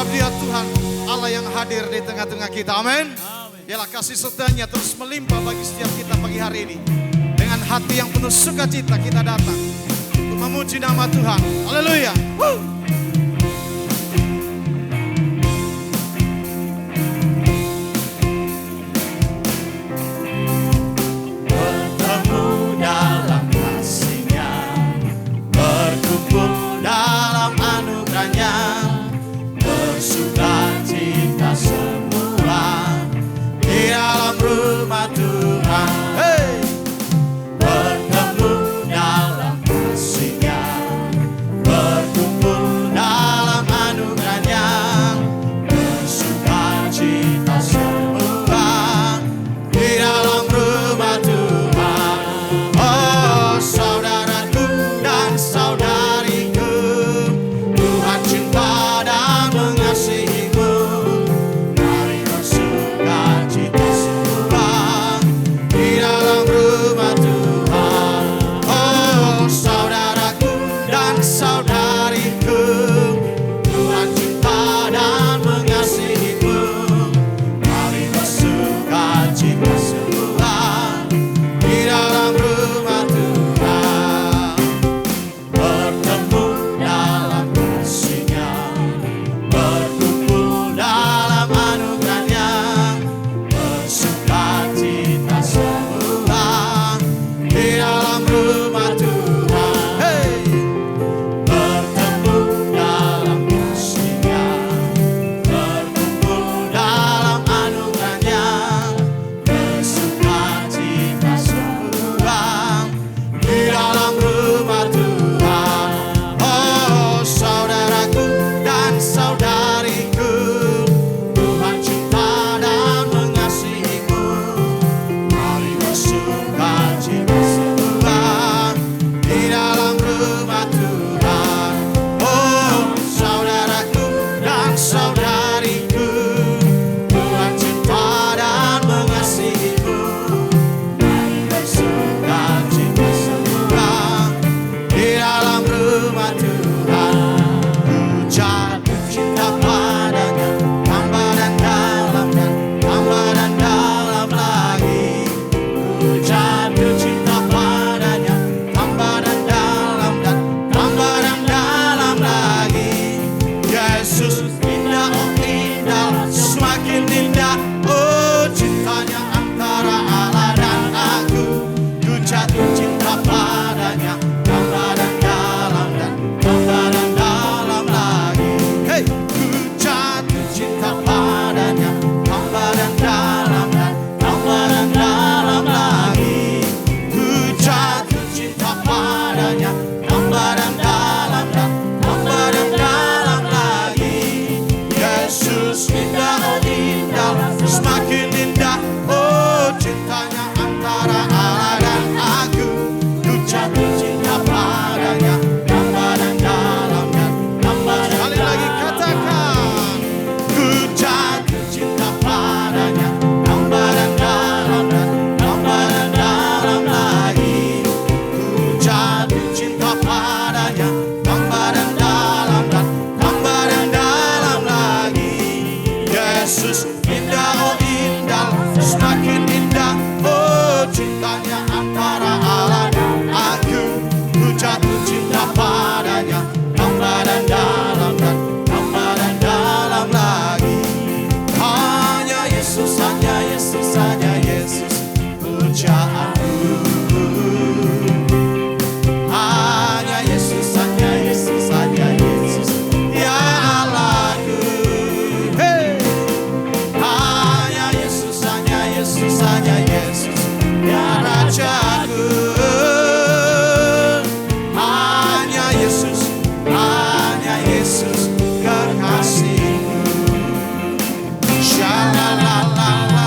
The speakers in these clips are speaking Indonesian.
Sebab Dia Tuhan Allah yang hadir di tengah-tengah kita. Amin. Biarlah kasih setianya terus melimpah bagi setiap kita pagi hari ini. Dengan hati yang penuh sukacita kita datang untuk memuji nama Tuhan. Haleluya. Bertemu dalam kasih-Nya, berkumpul dalam anugerah-Nya, bersukacita semua di dalam rumah Tuhan. Hey! Bertemu dalam kasih-Nya, berkumpul dalam anugerah-Nya, bersukacita semua di dalam rumah Tuhan. Oh saudaraku dan saudariku, Tuhan cinta dan mengasihimu. Mari bersukacita semua di dalam rumah Tuhan. Oh saudaraku dan saudariku, Tuhan cinta dan mengasihimu. Mari bersukacita semua di dalam rumah Tuhan. Bertemu dalam kasih-Nya, berkumpul dalam anugerah-Nya, bersukacita semua di dalam rumah Tuhan. Hey! Bertemu dalam kasih-Nya, berkumpul dalam anugerah-Nya, bersukacita semua di dalam rumah Tuhan. Oh saudaraku dan saudariku, Tuhan cinta dan mengasihimu. Mari bersukacita semua di dalam rumah Tuhan. Oh saudaraku dan saudariku, Tuhan cinta dan mengasihimu. Mari bersukacita semua di dalam rumah Tuhan. Ku jatuh cinta padanya, tambah dan dalam dan tambah dan dalam lagi. Ku jatuh cinta padanya, tambah dan dalam dan tambah dan dalam lagi. Yesus indah, oh indah, semakin indah. Oh cintanya antara Allah dan aku. Ku jatuh cinta padanya, tambah dan dalam dan tambah dan dalam lagi. Hey, ku jatuh cinta padanya, tambah dan dalam dan tambah dan dalam lagi. Ku jatuh cinta padanya, tambah dan dalam dan tambah dan dalam lagi. Yesus indah, oh indah, semakin indah. Oh cintanya antara Allah dan aku. Ku jatuh cinta padanya, tambah dan dalam dan tambah dan Sekali lagi katakan. Ku jatuh cinta padanya, tambah dan dalam dan tambah dan dalam lagi. Ku jatuh cinta padanya, tambah dan dalam dan tambah dan dalam lagi. Yesus indah, oh indah, semakin indah. Oh cintanya antara Allah dan aku. Ku jatuh cinta padanya, tambah dan dalam dan tambah dan dalam lagi. Hanya Yesus, hanya Yesus, hanya Yesus pujaanku. Hanya Yesus, hanya Yesus, hanya Yesus ya Allahku. Hey! Hanya Yesus, hanya Yesus, hanya Yesus ya Rajaku. Hanya Yesus, hanya Yesus kekasihku. Shalalalalala,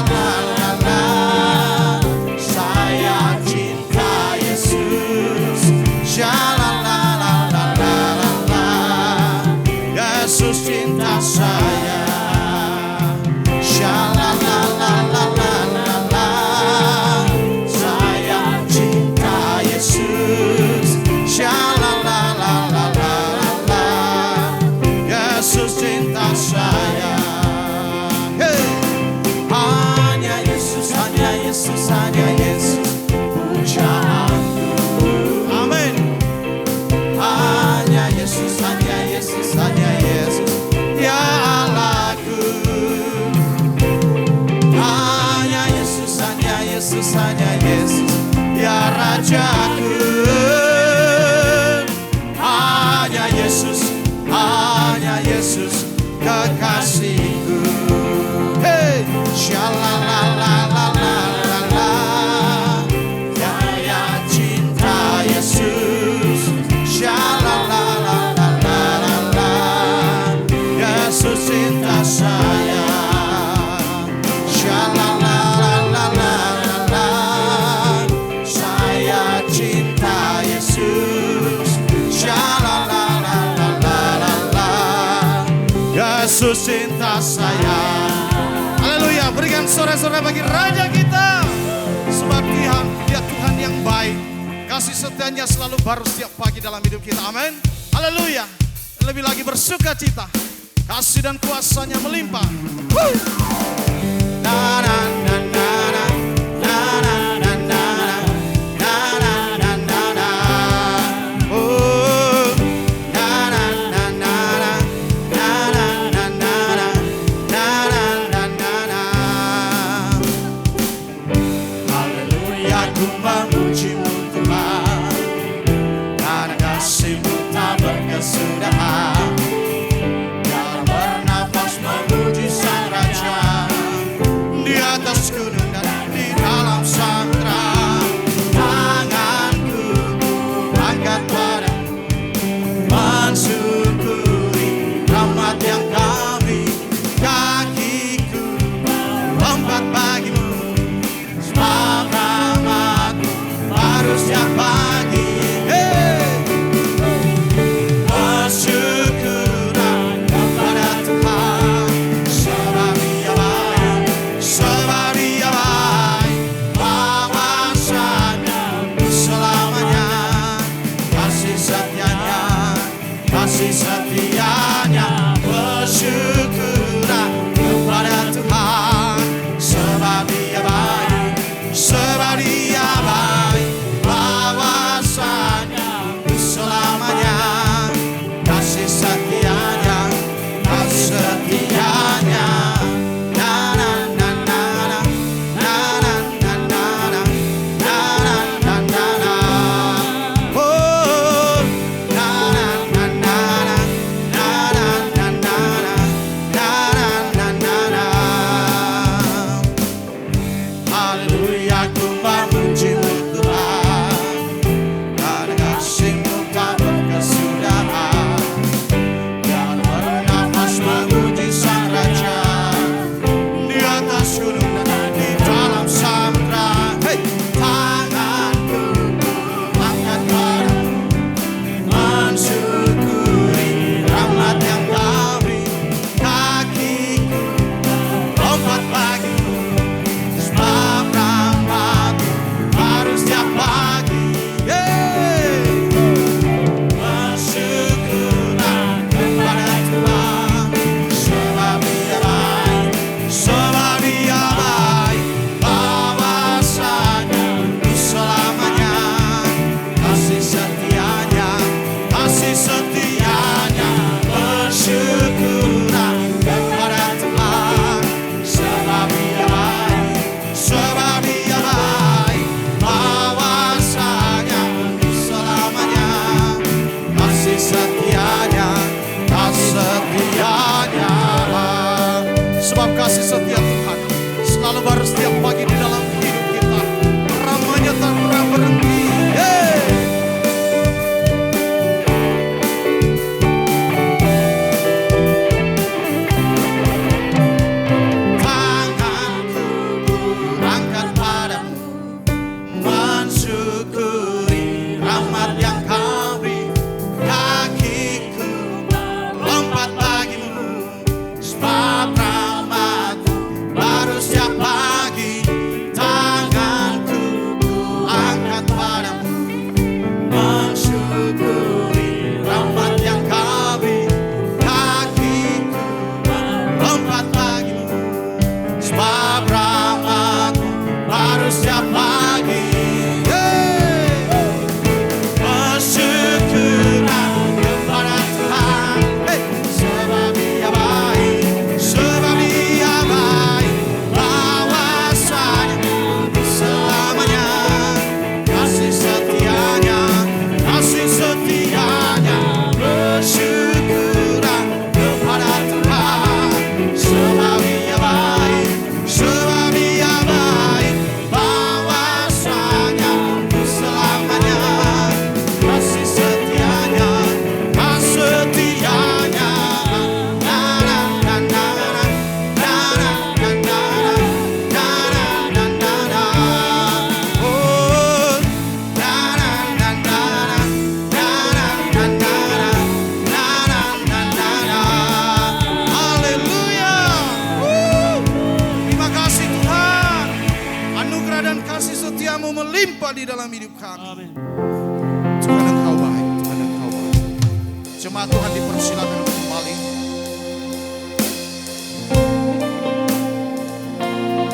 saya cinta Yesus. Shalalalalala, Yesus cinta saya. Shalalalalala, Yesus, hanya Yesus pujaanku. Amin. Hanya Yesus, hanya Yesus, hanya Yesus, ya Allahku. Hanya Yesus, hanya Yesus, hanya Yesus, ya Rajaku. Hanya Yesus, kekasihku. Hey, shalalalalala, daya cinta Yesus. Shalalalalala, Yesus cinta saya. Shalalalalala, saya cinta Yesus. Yesus cinta saya. Haleluya, berikan sorak-sorai bagi Raja kita. Sebab dia Tuhan yang baik. Kasih setianya selalu baru setiap pagi dalam hidup kita. Amin. Haleluya. Lebih lagi bersuka cita. Kasih dan kuasanya melimpah. Na na na na na na na na na na na na. Oh, na na na na na na na na na na na na. Haleluya, ku memuji-Mu Tuhan, karena kasih-Mu tak berkesudahan. Dalam bernafas memuji Sang Raja, di atas gunung dan di dalam samudra. Tanganku angkat padamu, mensyukuri rahmat yang Kau beri. Kakiku lompat bagimu, sebab rahmat-Mu baru setiap pagi. Hey! Bersyukurlah kepada Tuhan, sebab Dia baik, sebab Dia baik. Penguasanya selamanya, kasih setianya. Bersyukurlah kepada Tuhan, sebab Dia baik, sebab Dia baik. Penguasanya selamanya, kasih setianya, kasih setianya. Na na na na na na na na na na na na na. Oh, na na na na na na na na na na na. Haleluya, ku memuji-Mu Tuhan, karena kasih-Mu tak berkesudahan. Dan bernafas memuji Sang Raja, di atas gunung dan di dalam samudra. Hey! Tanganku angkat padamu, mensyukuri rahmat yang Kau beri. Kakiku lompat bagimu, sebab rahmat-Mu baru anugerah dan kasih setiamu melimpah di dalam hidup kami. Amin. Tuhan Engkau baik, Tuhan Engkau baik. Jemaat Tuhan dipersilakan untuk kembali.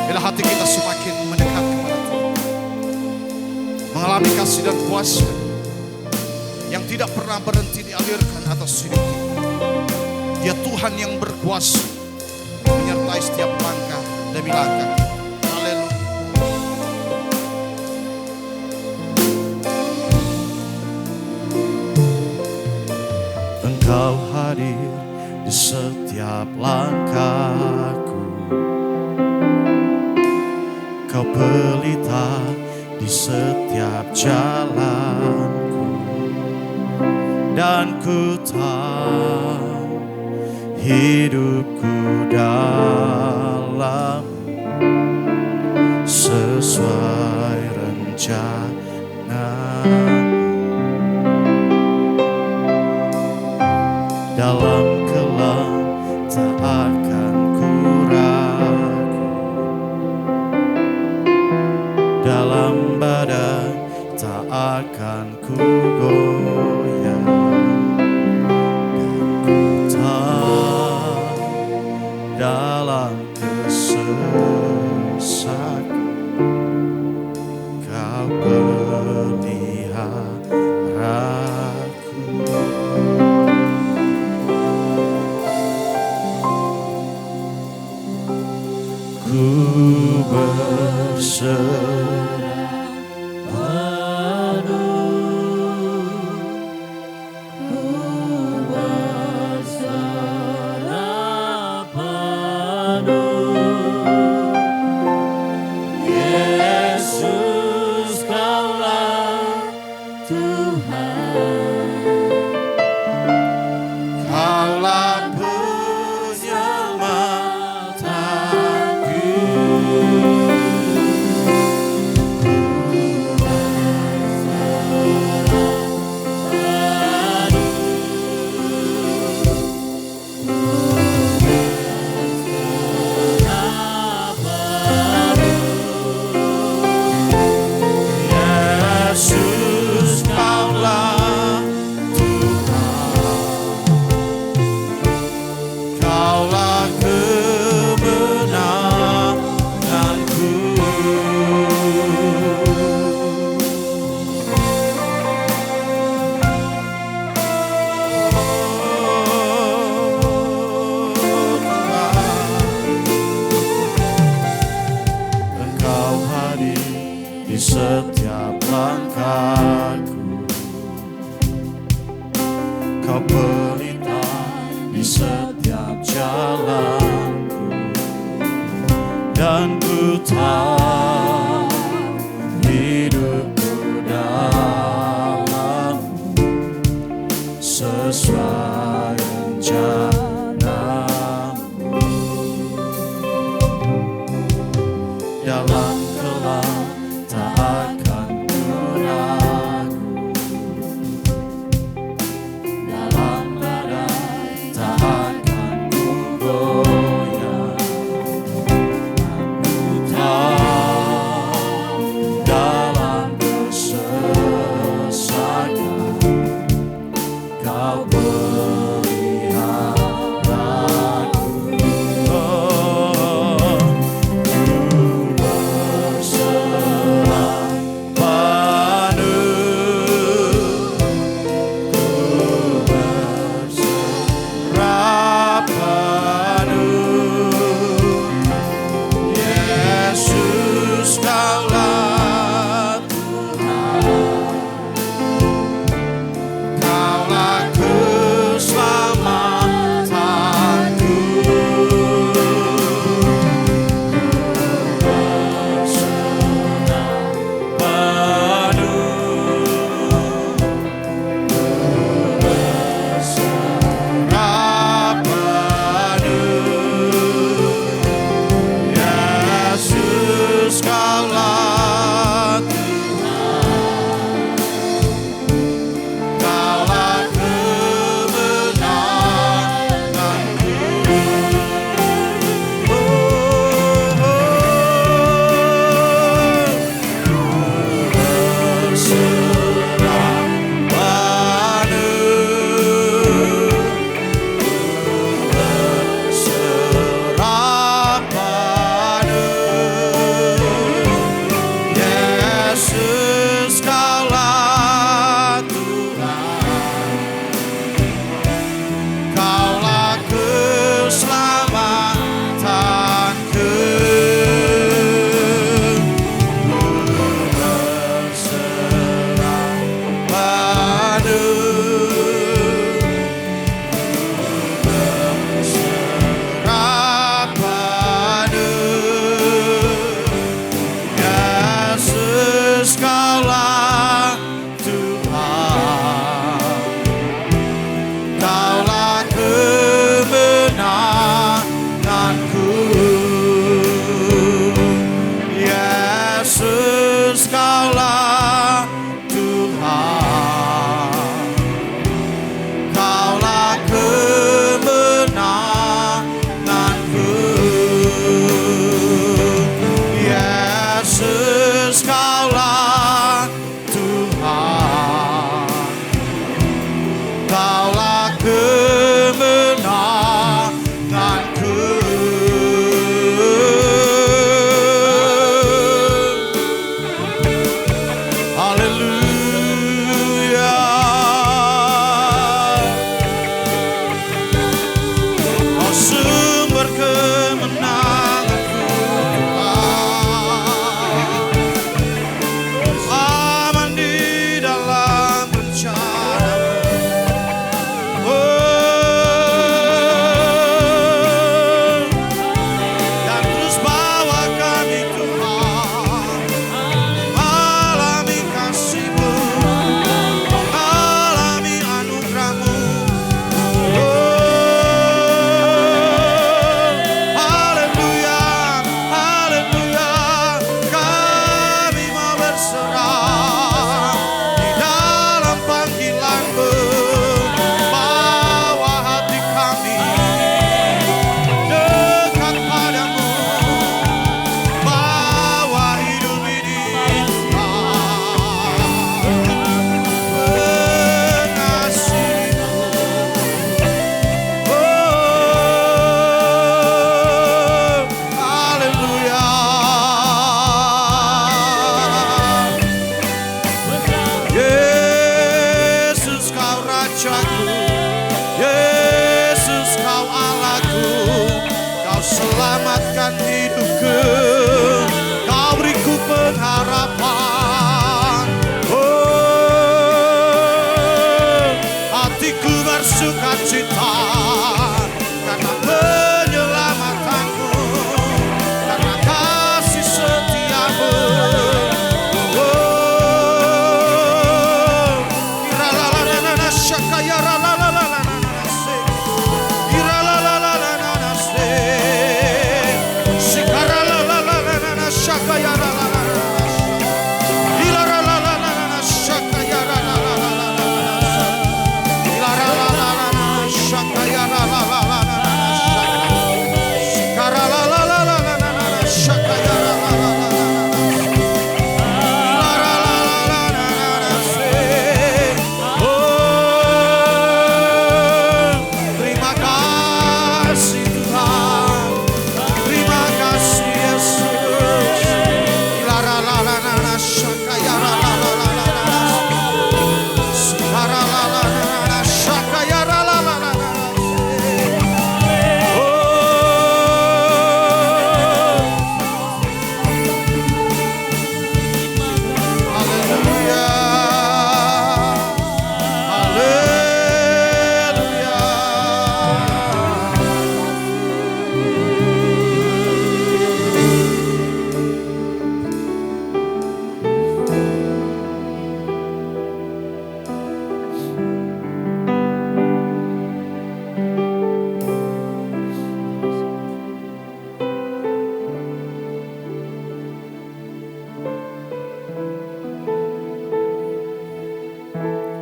Bila hati kita semakin mendekat kepada Tuhan, mengalami kasih dan kuasa yang tidak pernah berhenti dialirkan atas hidup kita. Dia Tuhan yang berkuasa menyertai setiap langkah demi langkah kita. Haleluya. Engkau hadir di setiap langkahku, Kau pelita di setiap jalanku, dan ku tahu hidupku dalam sesuai rencana. Dalam kelam tak akan ku ragu, dalam badai tak akan ku goyah. Dan ku tahu dalam kesesakan Kau peliharaku. Ku berserah penuh, ku berserah penuh. Yesus, Kaulah Tuhan, Kaulah penyelamatku. Yesus, Kaulah Tuhan, Kaulah kemenanganku. Engkau hadir di setiap langkahku, Kau pelita di setiap jalanku, dan ku tahu hidupku dalam sesuai rencanamu. Dalam kelam tak akan ku ragu, dalam badai tak akan ku goyah. Ku tahu dalam kesesakan Kau peliharaku. Ku berserah Yesus, Kaulah Tuhan, Kaulah kemenanganku. Yesus, Kaulah Tuhan, Kaulah kemenanganku. Yesus, Kaulah Tuhan, Kaulah kemenanganku. Haleluya. Kau sumber kemenanganku, aman di dalam bencana. Dan terus bawa kami Tuhan, alami kasih-Mu, alami anugerah-Mu. Haleluya, haleluya, kami mau berserah di dalam panggilan-Mu. Bawa hati kami dekat padamu, bawa hidup ini mengasihi-Mu. Haleluya. Yesus, Kau Rajaku, Yesus, Kau Allahku, Kau selamatkan hidupku, Kau beriku pengharapan. Hatiku bersuka cita karena penyelamatanmu, karena kasih setiamu. Ira-la-la-la-la-la, shaka-ya-ra-la-la-la-la-la-la-se. Ira-la-la-la-la-la-la-se. Shika-ra-la-la-la-la-la-la, shaka-ya-ra-la-la-la-la-la. Ira-la-la-la-la-la-la, shaka-ya-ra-la-la-la-la-la-la. Ira-la-la-la-la-la, shaka-ya-ra-la-la-la-la-la-la. Shika-ra-la-la-la-la-la-la-la, shaka-ya-ra-la-la-la-la-la. Terima kasih Tuhan, terima kasih Yesus. Haleluya,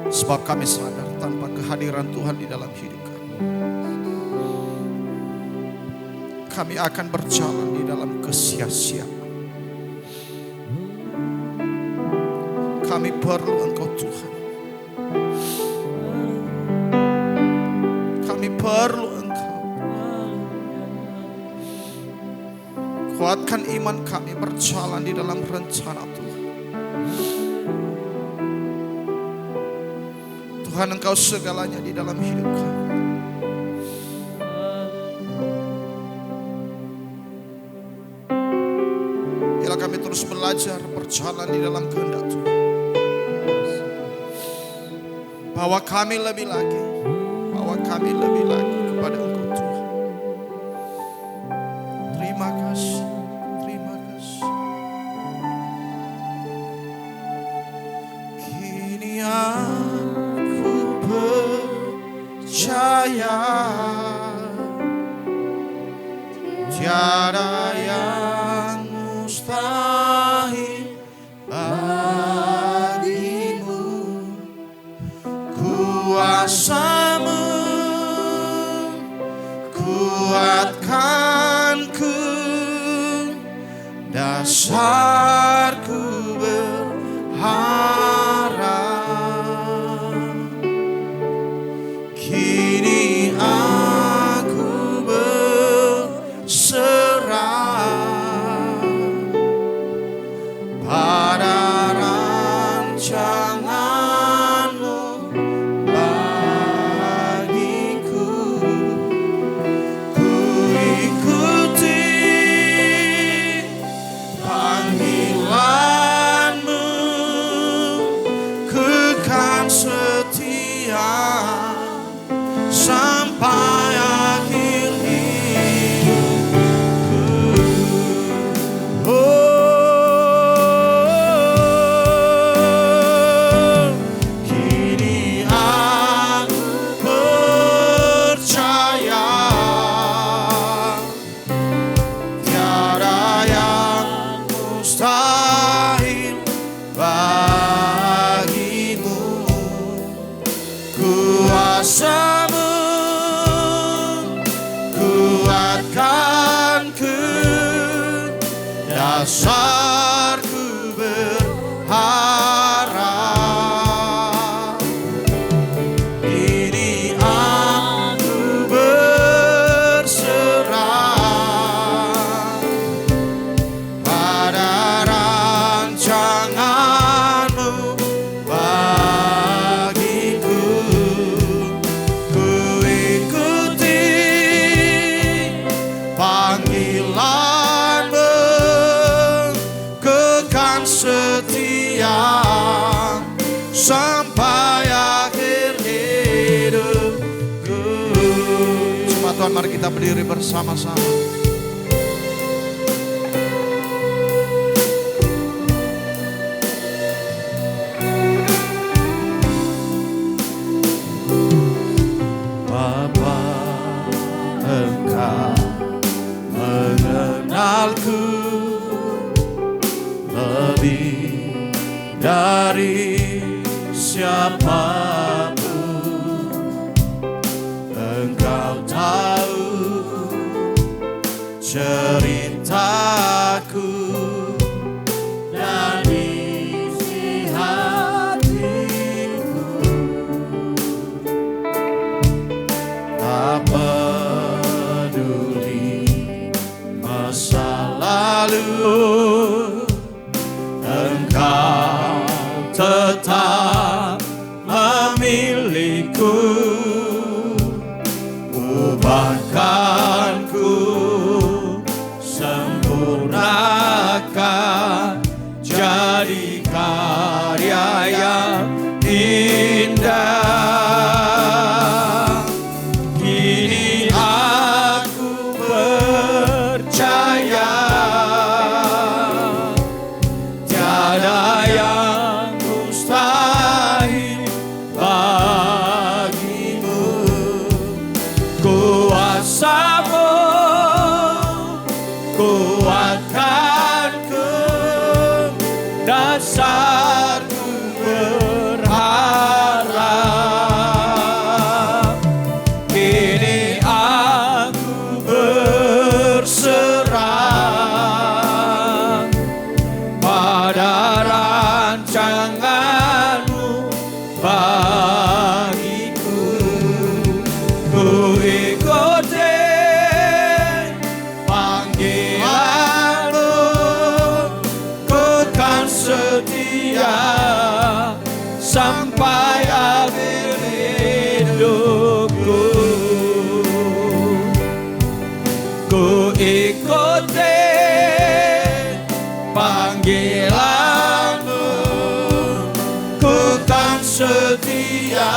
sebab kami sadar tanpa kehadiran Tuhan di dalam hidup kami akan berjalan di dalam kesia-siaan. Kami perlu Engkau Tuhan, kami perlu Engkau. Kuatkan iman kami berjalan di dalam rencana Tuhan. Tuhan, Engkau segalanya di dalam hidup kami. Biarlah kami terus belajar berjalan di dalam kehendak Tuhan. Bawa kami lebih lagi, bawa kami lebih lagi kepada Engkau Tuhan. Terima kasih, terima kasih. mari kita berdiri bersama-sama. Bapa, Engkau mengenalku lebih dari siapapun. Engkau tahu ceritaku dan isi hatiku. Tak peduli masa lalu, Engkau tetap memiliku. Ubahkanku, sempurnakan, jadi karya yang indah. Kini aku percaya tiada yang mustahil bagimu. Kuasamu kuatkanku, dasarku berharap. Kini aku berserah pada rancanganmu bagiku. Ku ikuti panggilanmu, ku kan setia sampai akhir hidupku. Ku ikuti panggilanmu, ku kan setia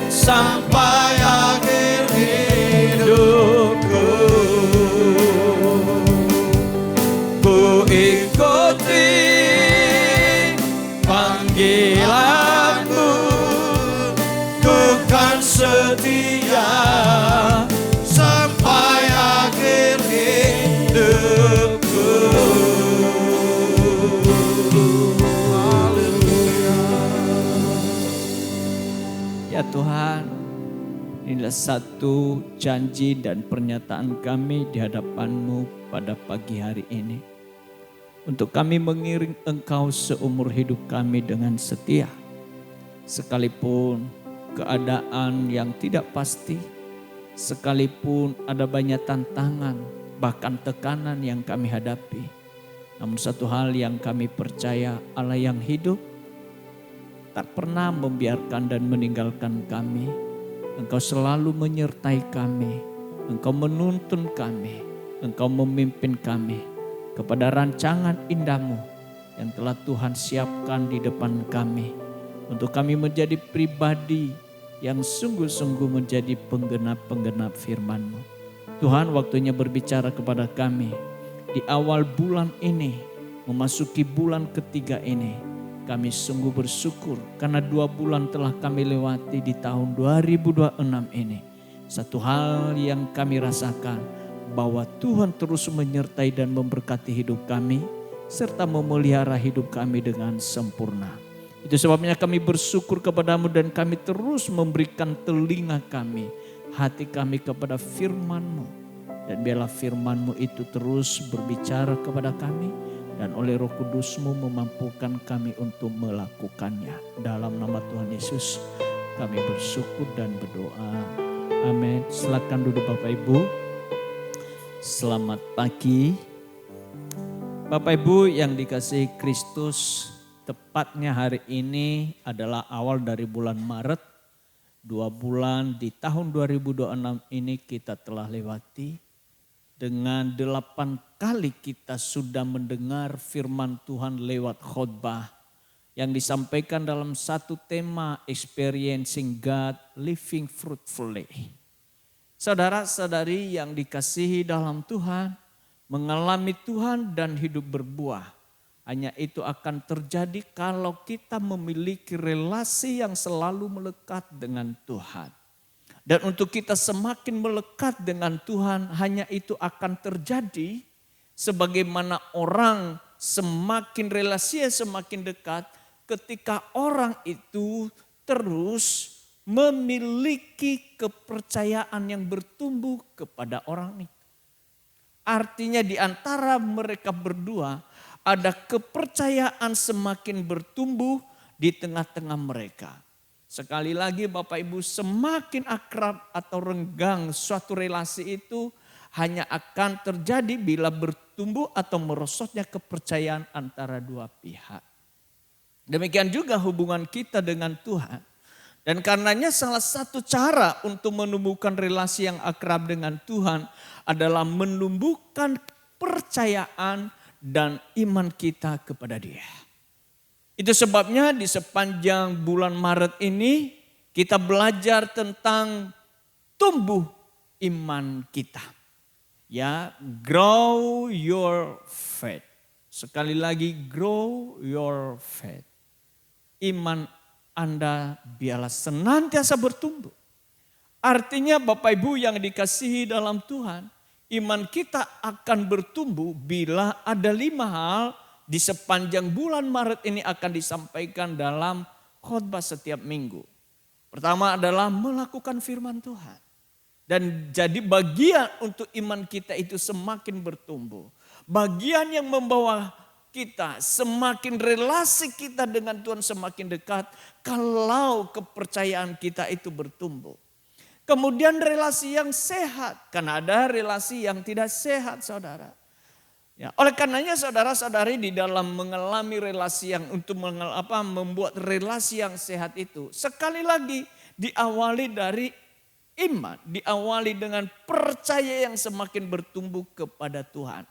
sampai akhir hidupku. Ku ikuti panggilanmu, ku kan setia sampai akhir hidupku. Ya Tuhan, inilah satu janji dan pernyataan kami di hadapan-Mu pada pagi hari ini. Untuk kami mengiring Engkau seumur hidup kami dengan setia. Sekalipun keadaan yang tidak pasti, sekalipun ada banyak tantangan, bahkan tekanan yang kami hadapi. Namun satu hal yang kami percaya, Allah yang hidup tak pernah membiarkan dan meninggalkan kami. Engkau selalu menyertai kami. Engkau menuntun kami. Engkau memimpin kami kepada rancangan indah-Mu yang telah Tuhan siapkan di depan kami. Untuk kami menjadi pribadi yang sungguh-sungguh menjadi penggenap-penggenap firman-Mu. Tuhan, waktunya berbicara kepada kami. Di awal bulan ini, memasuki bulan ketiga ini, kami sungguh bersyukur karena 2 bulan telah kami lewati di tahun 2026 ini. Satu hal yang kami rasakan, bahwa Tuhan terus menyertai dan memberkati hidup kami, serta memelihara hidup kami dengan sempurna. Itu sebabnya kami bersyukur kepada-Mu dan kami terus memberikan telinga kami, hati kami kepada firman-Mu. Dan biarlah firman-Mu itu terus berbicara kepada kami, dan oleh Roh Kudus-Mu memampukan kami untuk melakukannya. Dalam nama Tuhan Yesus kami bersyukur dan berdoa. Amin. Silakan duduk Bapak Ibu. Selamat pagi. Bapak Ibu yang dikasihi Kristus, tepatnya hari ini adalah awal dari bulan Maret. 2 bulan di tahun 2026 ini kita telah lewati. Dengan 8 kali kita sudah mendengar firman Tuhan lewat khotbah yang disampaikan dalam satu tema, Experiencing God Living Fruitfully. Saudara-saudari yang dikasihi dalam Tuhan, mengalami Tuhan dan hidup berbuah. Hanya itu akan terjadi kalau kita memiliki relasi yang selalu melekat dengan Tuhan. Dan untuk kita semakin melekat dengan Tuhan, hanya itu akan terjadi sebagaimana orang semakin relasinya semakin dekat ketika orang itu terus memiliki kepercayaan yang bertumbuh kepada orang itu. Artinya di antara mereka berdua ada kepercayaan semakin bertumbuh di tengah-tengah mereka. Sekali lagi Bapak Ibu, semakin akrab atau renggang suatu relasi itu hanya akan terjadi bila bertumbuh atau merosotnya kepercayaan antara dua pihak. Demikian juga hubungan kita dengan Tuhan. Dan karenanya salah satu cara untuk menumbuhkan relasi yang akrab dengan Tuhan adalah menumbuhkan kepercayaan dan iman kita kepada Dia. Itu sebabnya di sepanjang bulan Maret ini kita belajar tentang tumbuh iman kita. Ya, grow your faith. Sekali lagi, grow your faith. Iman Anda biarlah senantiasa bertumbuh. Artinya Bapak Ibu yang dikasihi dalam Tuhan, iman kita akan bertumbuh bila ada 5 hal di sepanjang bulan Maret ini akan disampaikan dalam khotbah setiap minggu. Pertama adalah melakukan firman Tuhan. Dan jadi bagian untuk iman kita itu semakin bertumbuh. Bagian yang membawa kita semakin relasi kita dengan Tuhan semakin dekat kalau kepercayaan kita itu bertumbuh. Kemudian relasi yang sehat, karena ada relasi yang tidak sehat saudara. Ya, oleh karenanya saudara-saudari di dalam mengalami relasi yang untuk membuat relasi yang sehat itu sekali lagi diawali dari iman, diawali dengan percaya yang semakin bertumbuh kepada Tuhan.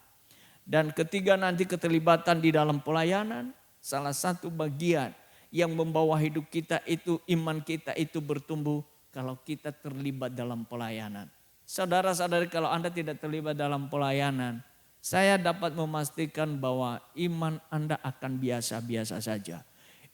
Dan ketiga nanti keterlibatan di dalam pelayanan, salah satu bagian yang membawa hidup kita itu iman kita itu bertumbuh kalau kita terlibat dalam pelayanan. Saudara-saudari kalau Anda tidak terlibat dalam pelayanan, saya dapat memastikan bahwa iman Anda akan biasa-biasa saja.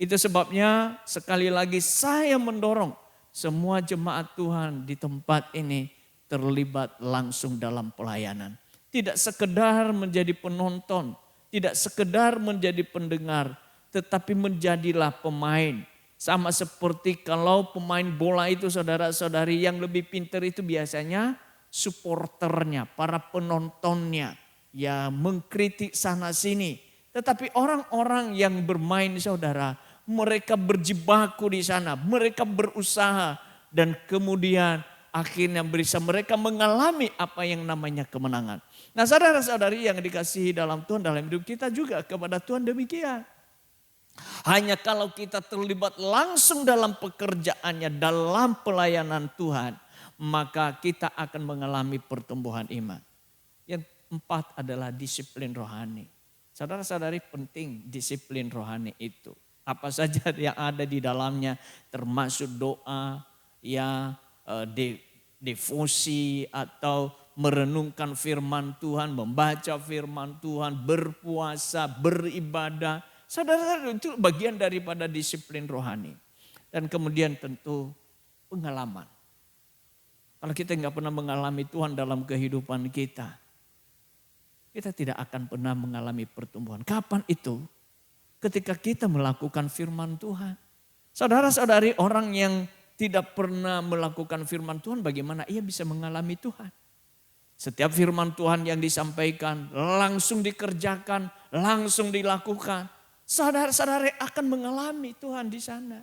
Itu sebabnya sekali lagi saya mendorong semua jemaat Tuhan di tempat ini terlibat langsung dalam pelayanan. Tidak sekedar menjadi penonton, tidak sekedar menjadi pendengar, tetapi menjadilah pemain. Sama seperti kalau pemain bola itu saudara-saudari yang lebih pintar itu biasanya supporternya, para penontonnya. Ya mengkritik sana sini. Tetapi orang-orang yang bermain saudara, mereka berjibaku di sana, mereka berusaha dan kemudian akhirnya bisa mereka mengalami apa yang namanya kemenangan. Nah saudara-saudari yang dikasihi dalam Tuhan, dalam hidup kita juga kepada Tuhan demikian. Hanya kalau kita terlibat langsung dalam pekerjaannya, dalam pelayanan Tuhan, maka kita akan mengalami pertumbuhan iman. Yang 4 adalah disiplin rohani. Saudara-saudari penting disiplin rohani itu. Apa saja yang ada di dalamnya termasuk doa, ya devosi atau merenungkan firman Tuhan, membaca firman Tuhan, berpuasa, beribadah. Saudara-saudara itu bagian daripada disiplin rohani. Dan kemudian tentu pengalaman. Kalau kita nggak pernah mengalami Tuhan dalam kehidupan kita, kita tidak akan pernah mengalami pertumbuhan. Kapan itu? Ketika kita melakukan firman Tuhan. Saudara-saudari orang yang tidak pernah melakukan firman Tuhan, bagaimana ia bisa mengalami Tuhan? Setiap firman Tuhan yang disampaikan langsung dikerjakan, langsung dilakukan. Saudara-saudari akan mengalami Tuhan di sana.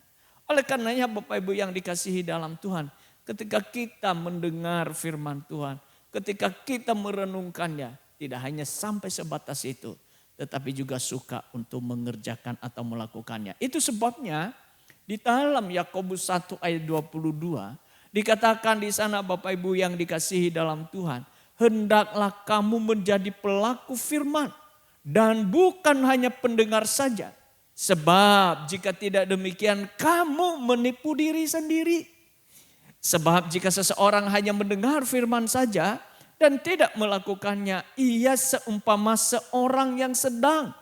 Oleh karenanya Bapak Ibu yang dikasihi dalam Tuhan, ketika kita mendengar firman Tuhan, ketika kita merenungkannya, tidak hanya sampai sebatas itu, tetapi juga suka untuk mengerjakan atau melakukannya. Itu sebabnya di dalam Yakobus 1 ayat 22 dikatakan di sana Bapak Ibu yang dikasihi dalam Tuhan, hendaklah kamu menjadi pelaku firman dan bukan hanya pendengar saja. Sebab jika tidak demikian kamu menipu diri sendiri. Sebab jika seseorang hanya mendengar firman saja dan tidak melakukannya, ia seumpama seorang yang sedang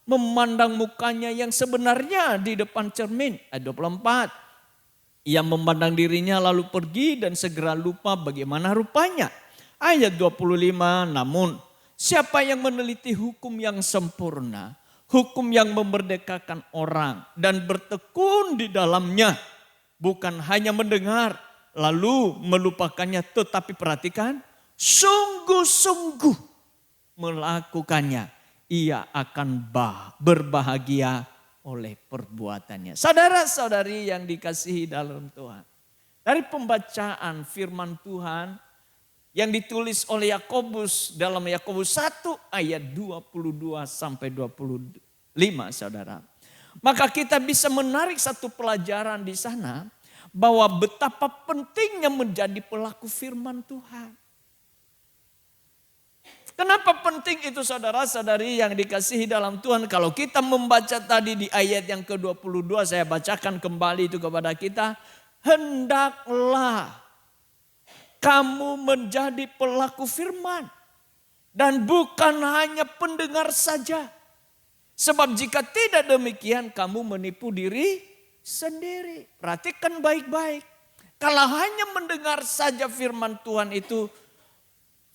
memandang mukanya yang sebenarnya di depan cermin. Ayat 24. Ia memandang dirinya lalu pergi dan segera lupa bagaimana rupanya. Ayat 25, namun siapa yang meneliti hukum yang sempurna, hukum yang memerdekakan orang dan bertekun di dalamnya, bukan hanya mendengar lalu melupakannya, tetapi perhatikan, sungguh-sungguh melakukannya, ia akan berbahagia oleh perbuatannya. Saudara-saudari yang dikasihi dalam Tuhan, dari pembacaan firman Tuhan yang ditulis oleh Yakobus dalam Yakobus 1 ayat 22 sampai 25, saudara. Maka kita bisa menarik satu pelajaran di sana bahwa betapa pentingnya menjadi pelaku firman Tuhan. Kenapa penting itu saudara-saudari yang dikasihi dalam Tuhan? Kalau kita membaca tadi di ayat yang ke-22, saya bacakan kembali itu kepada kita. Hendaklah kamu menjadi pelaku firman dan bukan hanya pendengar saja. Sebab jika tidak demikian kamu menipu diri sendiri. Perhatikan baik-baik. Kalau hanya mendengar saja firman Tuhan itu,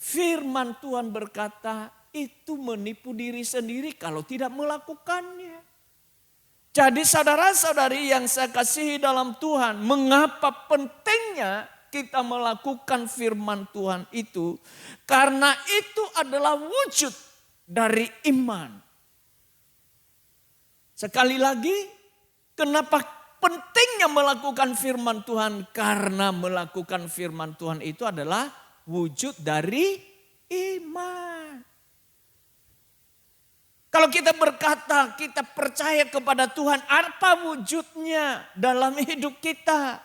firman Tuhan berkata itu menipu diri sendiri kalau tidak melakukannya. Jadi saudara-saudari yang saya kasihi dalam Tuhan, mengapa pentingnya kita melakukan firman Tuhan itu? Karena itu adalah wujud dari iman. Sekali lagi, kenapa pentingnya melakukan firman Tuhan? Karena melakukan firman Tuhan itu adalah wujud dari iman. Kalau kita berkata kita percaya kepada Tuhan, apa wujudnya dalam hidup kita?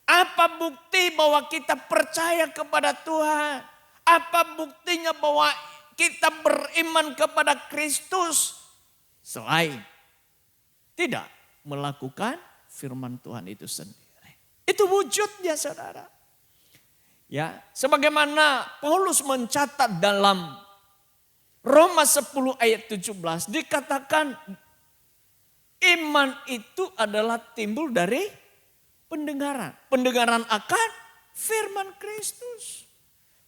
Apa bukti bahwa kita percaya kepada Tuhan? Apa buktinya bahwa kita beriman kepada Kristus? Selain tidak melakukan firman Tuhan itu sendiri. Itu wujudnya, saudara. Ya, sebagaimana Paulus mencatat dalam Roma 10 ayat 17 dikatakan iman itu adalah timbul dari pendengaran. Pendengaran akan firman Kristus.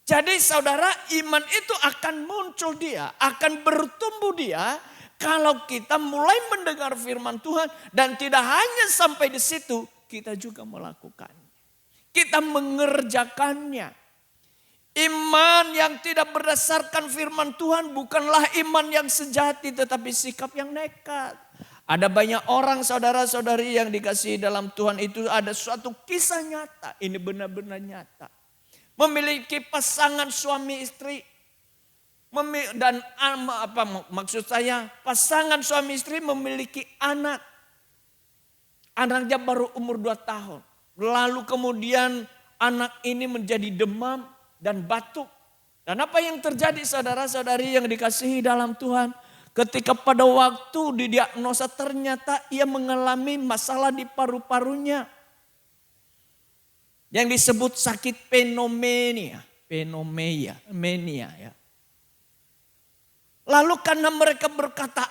Jadi saudara, iman itu akan muncul dia, akan bertumbuh dia kalau kita mulai mendengar firman Tuhan dan tidak hanya sampai di situ, kita juga melakukannya. Kita mengerjakannya. Iman yang tidak berdasarkan firman Tuhan bukanlah iman yang sejati tetapi sikap yang nekat. Ada banyak orang saudara-saudari yang dikasihi dalam Tuhan itu ada suatu kisah nyata. Ini benar-benar nyata. Memiliki pasangan suami istri. Dan maksud saya pasangan suami istri memiliki anak. Anaknya baru umur 2 tahun. Lalu kemudian anak ini menjadi demam dan batuk. Dan apa yang terjadi saudara-saudari yang dikasihi dalam Tuhan? Ketika pada waktu didiagnosa ternyata ia mengalami masalah di paru-parunya. Yang disebut sakit pneumonia. Ya. Lalu karena mereka berkata,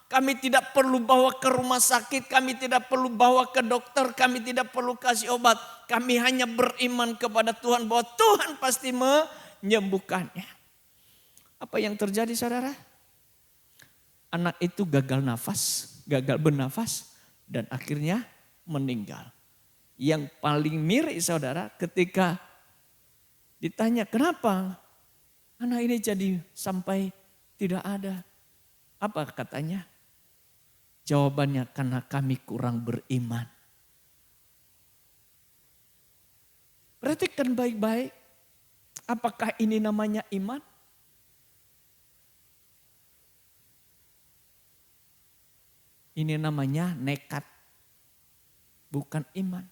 kami tidak perlu bawa ke rumah sakit, kami tidak perlu bawa ke dokter, kami tidak perlu kasih obat. Kami hanya beriman kepada Tuhan bahwa Tuhan pasti menyembuhkannya. Apa yang terjadi saudara? Anak itu gagal bernafas dan akhirnya meninggal. Yang paling miris saudara ketika ditanya kenapa anak ini jadi sampai tidak ada. Apa katanya? Jawabannya karena kami kurang beriman. Perhatikan baik-baik. Apakah ini namanya iman? Ini namanya nekat. Bukan iman.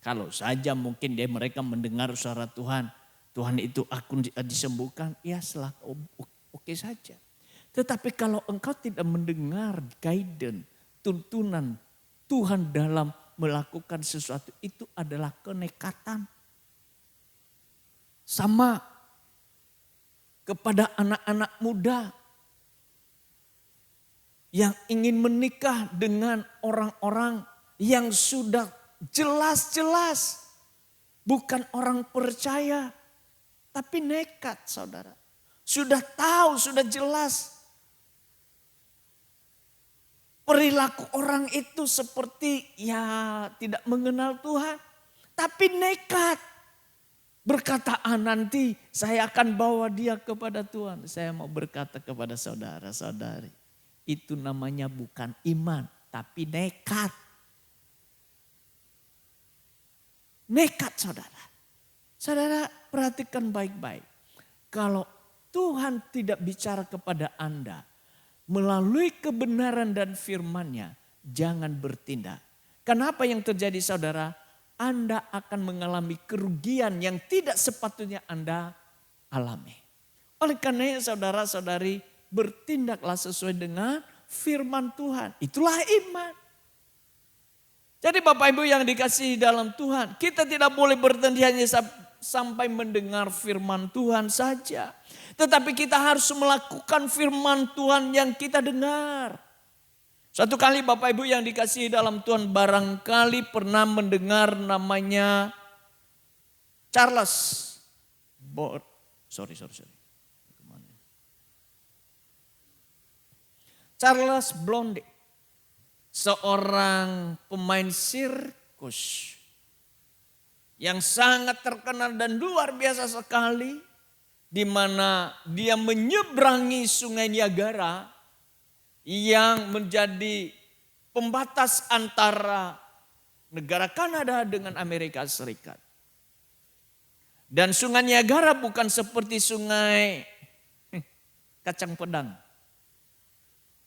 Kalau saja mungkin mereka mendengar suara Tuhan. Tuhan itu aku disembuhkan. Ya oke saja. Tetapi kalau engkau tidak mendengar guidance, tuntunan Tuhan dalam melakukan sesuatu itu adalah kenekatan. Sama kepada anak-anak muda yang ingin menikah dengan orang-orang yang sudah jelas-jelas bukan orang percaya, tapi nekat saudara. Sudah tahu, sudah jelas. Perilaku orang itu seperti ya tidak mengenal Tuhan. Tapi nekat. Berkata, nanti saya akan bawa dia kepada Tuhan. Saya mau berkata kepada saudara-saudari. Itu namanya bukan iman, tapi nekat. Nekat saudara. Saudara perhatikan baik-baik. Kalau Tuhan tidak bicara kepada Anda melalui kebenaran dan firman-Nya, jangan bertindak. Kenapa yang terjadi saudara? Anda akan mengalami kerugian yang tidak sepatutnya Anda alami. Oleh karena itu saudara-saudari, bertindaklah sesuai dengan firman Tuhan. Itulah iman. Jadi Bapak Ibu yang dikasihi dalam Tuhan, kita tidak boleh berhenti hanya sampai mendengar firman Tuhan saja. Tetapi kita harus melakukan firman Tuhan yang kita dengar. Suatu kali Bapak Ibu yang dikasihi dalam Tuhan, barangkali pernah mendengar namanya Charles Charles Blondie. Seorang pemain sirkus yang sangat terkenal dan luar biasa sekali, di mana dia menyeberangi Sungai Niagara yang menjadi pembatas antara negara Kanada dengan Amerika Serikat. Dan Sungai Niagara bukan seperti sungai kacang pedang.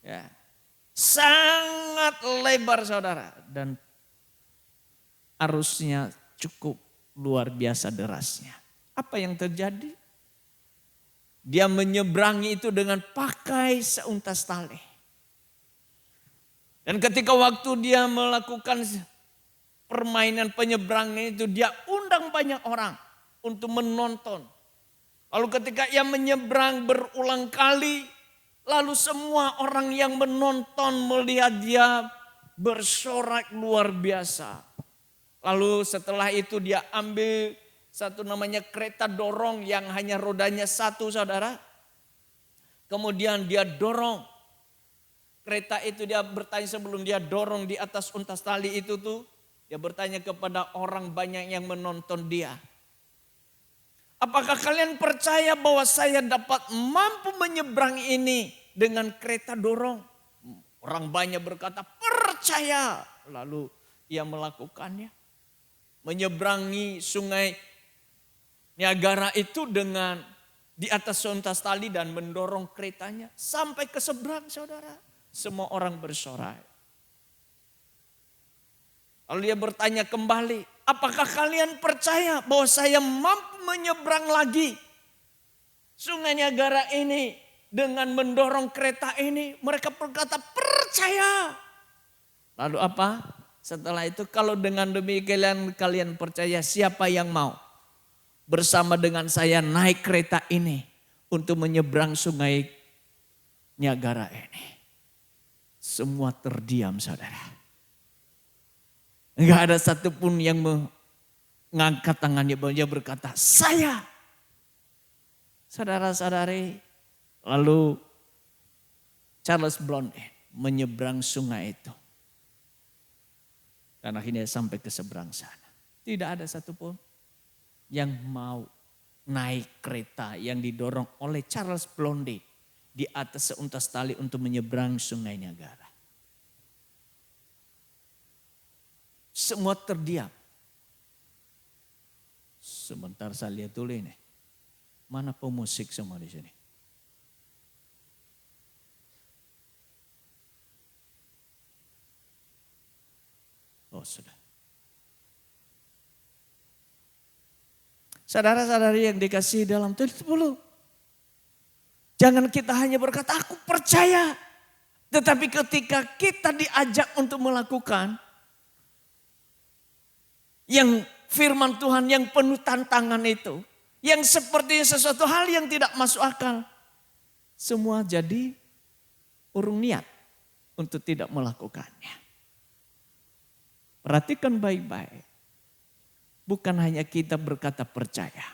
Ya. Sangat lebar saudara, dan arusnya cukup luar biasa derasnya. Apa yang terjadi? Dia menyeberangi itu dengan pakai seuntas tali. Dan ketika waktu dia melakukan permainan penyeberangan itu, dia undang banyak orang untuk menonton. Lalu ketika ia menyeberang berulang kali, lalu semua orang yang menonton melihat dia bersorak luar biasa. Lalu setelah itu dia ambil satu namanya kereta dorong yang hanya rodanya satu saudara. Kemudian dia dorong. Kereta itu dia bertanya sebelum dia dorong di atas untas tali itu tuh. Dia bertanya kepada orang banyak yang menonton dia. Apakah kalian percaya bahwa saya dapat mampu menyeberang ini dengan kereta dorong? Orang banyak berkata percaya. Lalu ia melakukannya. Menyeberangi Sungai Niagara itu dengan di atas untas tali dan mendorong keretanya sampai ke seberang saudara. Semua orang bersorai. Lalu dia bertanya kembali, apakah kalian percaya bahwa saya mampu menyeberang lagi Sungai Niagara ini dengan mendorong kereta ini? Mereka berkata percaya. Lalu apa? Setelah itu kalau dengan demikian kalian percaya, siapa yang mau bersama dengan saya naik kereta ini untuk menyeberang Sungai Niagara ini? Semua terdiam saudara. Enggak ada satupun yang mengangkat tangannya, dia berkata saya. Saudara-saudari, lalu Charles Blondie menyeberang sungai itu. Dan akhirnya sampai ke seberang sana. Tidak ada satupun yang mau naik kereta yang didorong oleh Charles Blondie di atas seuntas tali untuk menyeberang Sungai Niagara. Semua terdiam. Sebentar saya lihat dulu ini. Mana pemusik semua di sini? Oh sudah. Saudara-saudari yang dikasihi dalam Tuhan, jangan kita hanya berkata aku percaya. Tetapi ketika kita diajak untuk melakukan, Yang firman Tuhan yang penuh tantangan itu. Yang sepertinya sesuatu hal yang tidak masuk akal. Semua jadi urung niat untuk tidak melakukannya. Perhatikan baik-baik. Bukan hanya kita berkata percaya.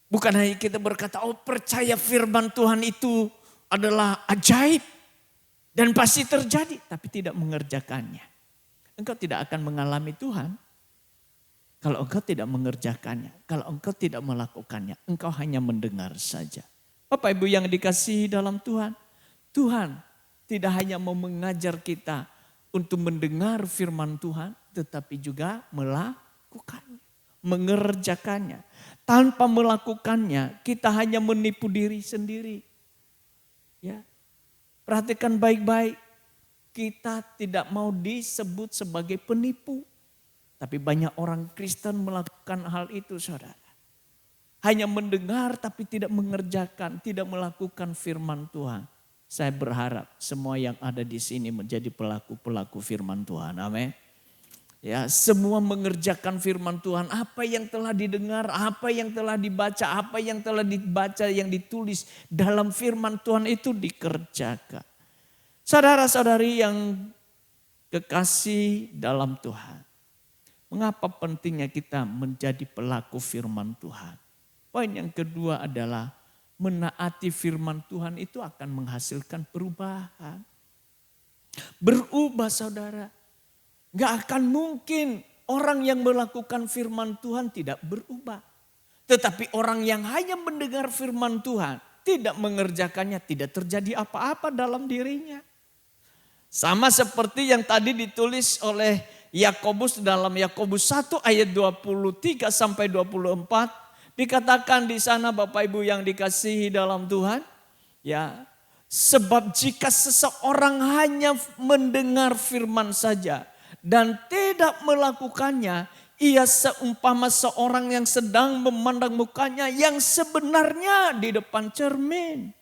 Bukan hanya kita berkata, oh percaya firman Tuhan itu adalah ajaib. Dan pasti terjadi, tapi tidak mengerjakannya. Engkau tidak akan mengalami Tuhan. Kalau engkau tidak mengerjakannya, kalau engkau tidak melakukannya, engkau hanya mendengar saja. Bapak Ibu yang dikasihi dalam Tuhan, Tuhan tidak hanya mau mengajar kita untuk mendengar firman Tuhan, tetapi juga melakukannya, mengerjakannya. Tanpa melakukannya, kita hanya menipu diri sendiri. Ya, perhatikan baik-baik, kita tidak mau disebut sebagai penipu. Tapi banyak orang Kristen melakukan hal itu, saudara. Hanya mendengar tapi tidak mengerjakan, tidak melakukan firman Tuhan. Saya berharap semua yang ada di sini menjadi pelaku-pelaku firman Tuhan. Amin. Ya, semua mengerjakan firman Tuhan. Apa yang telah didengar, apa yang telah dibaca, apa yang telah dibaca, yang ditulis dalam firman Tuhan itu dikerjakan. Saudara-saudari yang kekasih dalam Tuhan. Mengapa pentingnya kita menjadi pelaku firman Tuhan? Poin yang kedua adalah menaati firman Tuhan itu akan menghasilkan perubahan. Berubah saudara. Gak akan mungkin orang yang melakukan firman Tuhan tidak berubah. Tetapi orang yang hanya mendengar firman Tuhan tidak mengerjakannya, tidak terjadi apa-apa dalam dirinya. Sama seperti yang tadi ditulis oleh Yakobus dalam Yakobus 1 ayat 23 sampai 24. Dikatakan di sana Bapak Ibu yang dikasihi dalam Tuhan. Ya, sebab jika seseorang hanya mendengar firman saja dan tidak melakukannya, ia seumpama seorang yang sedang memandang mukanya yang sebenarnya di depan cermin.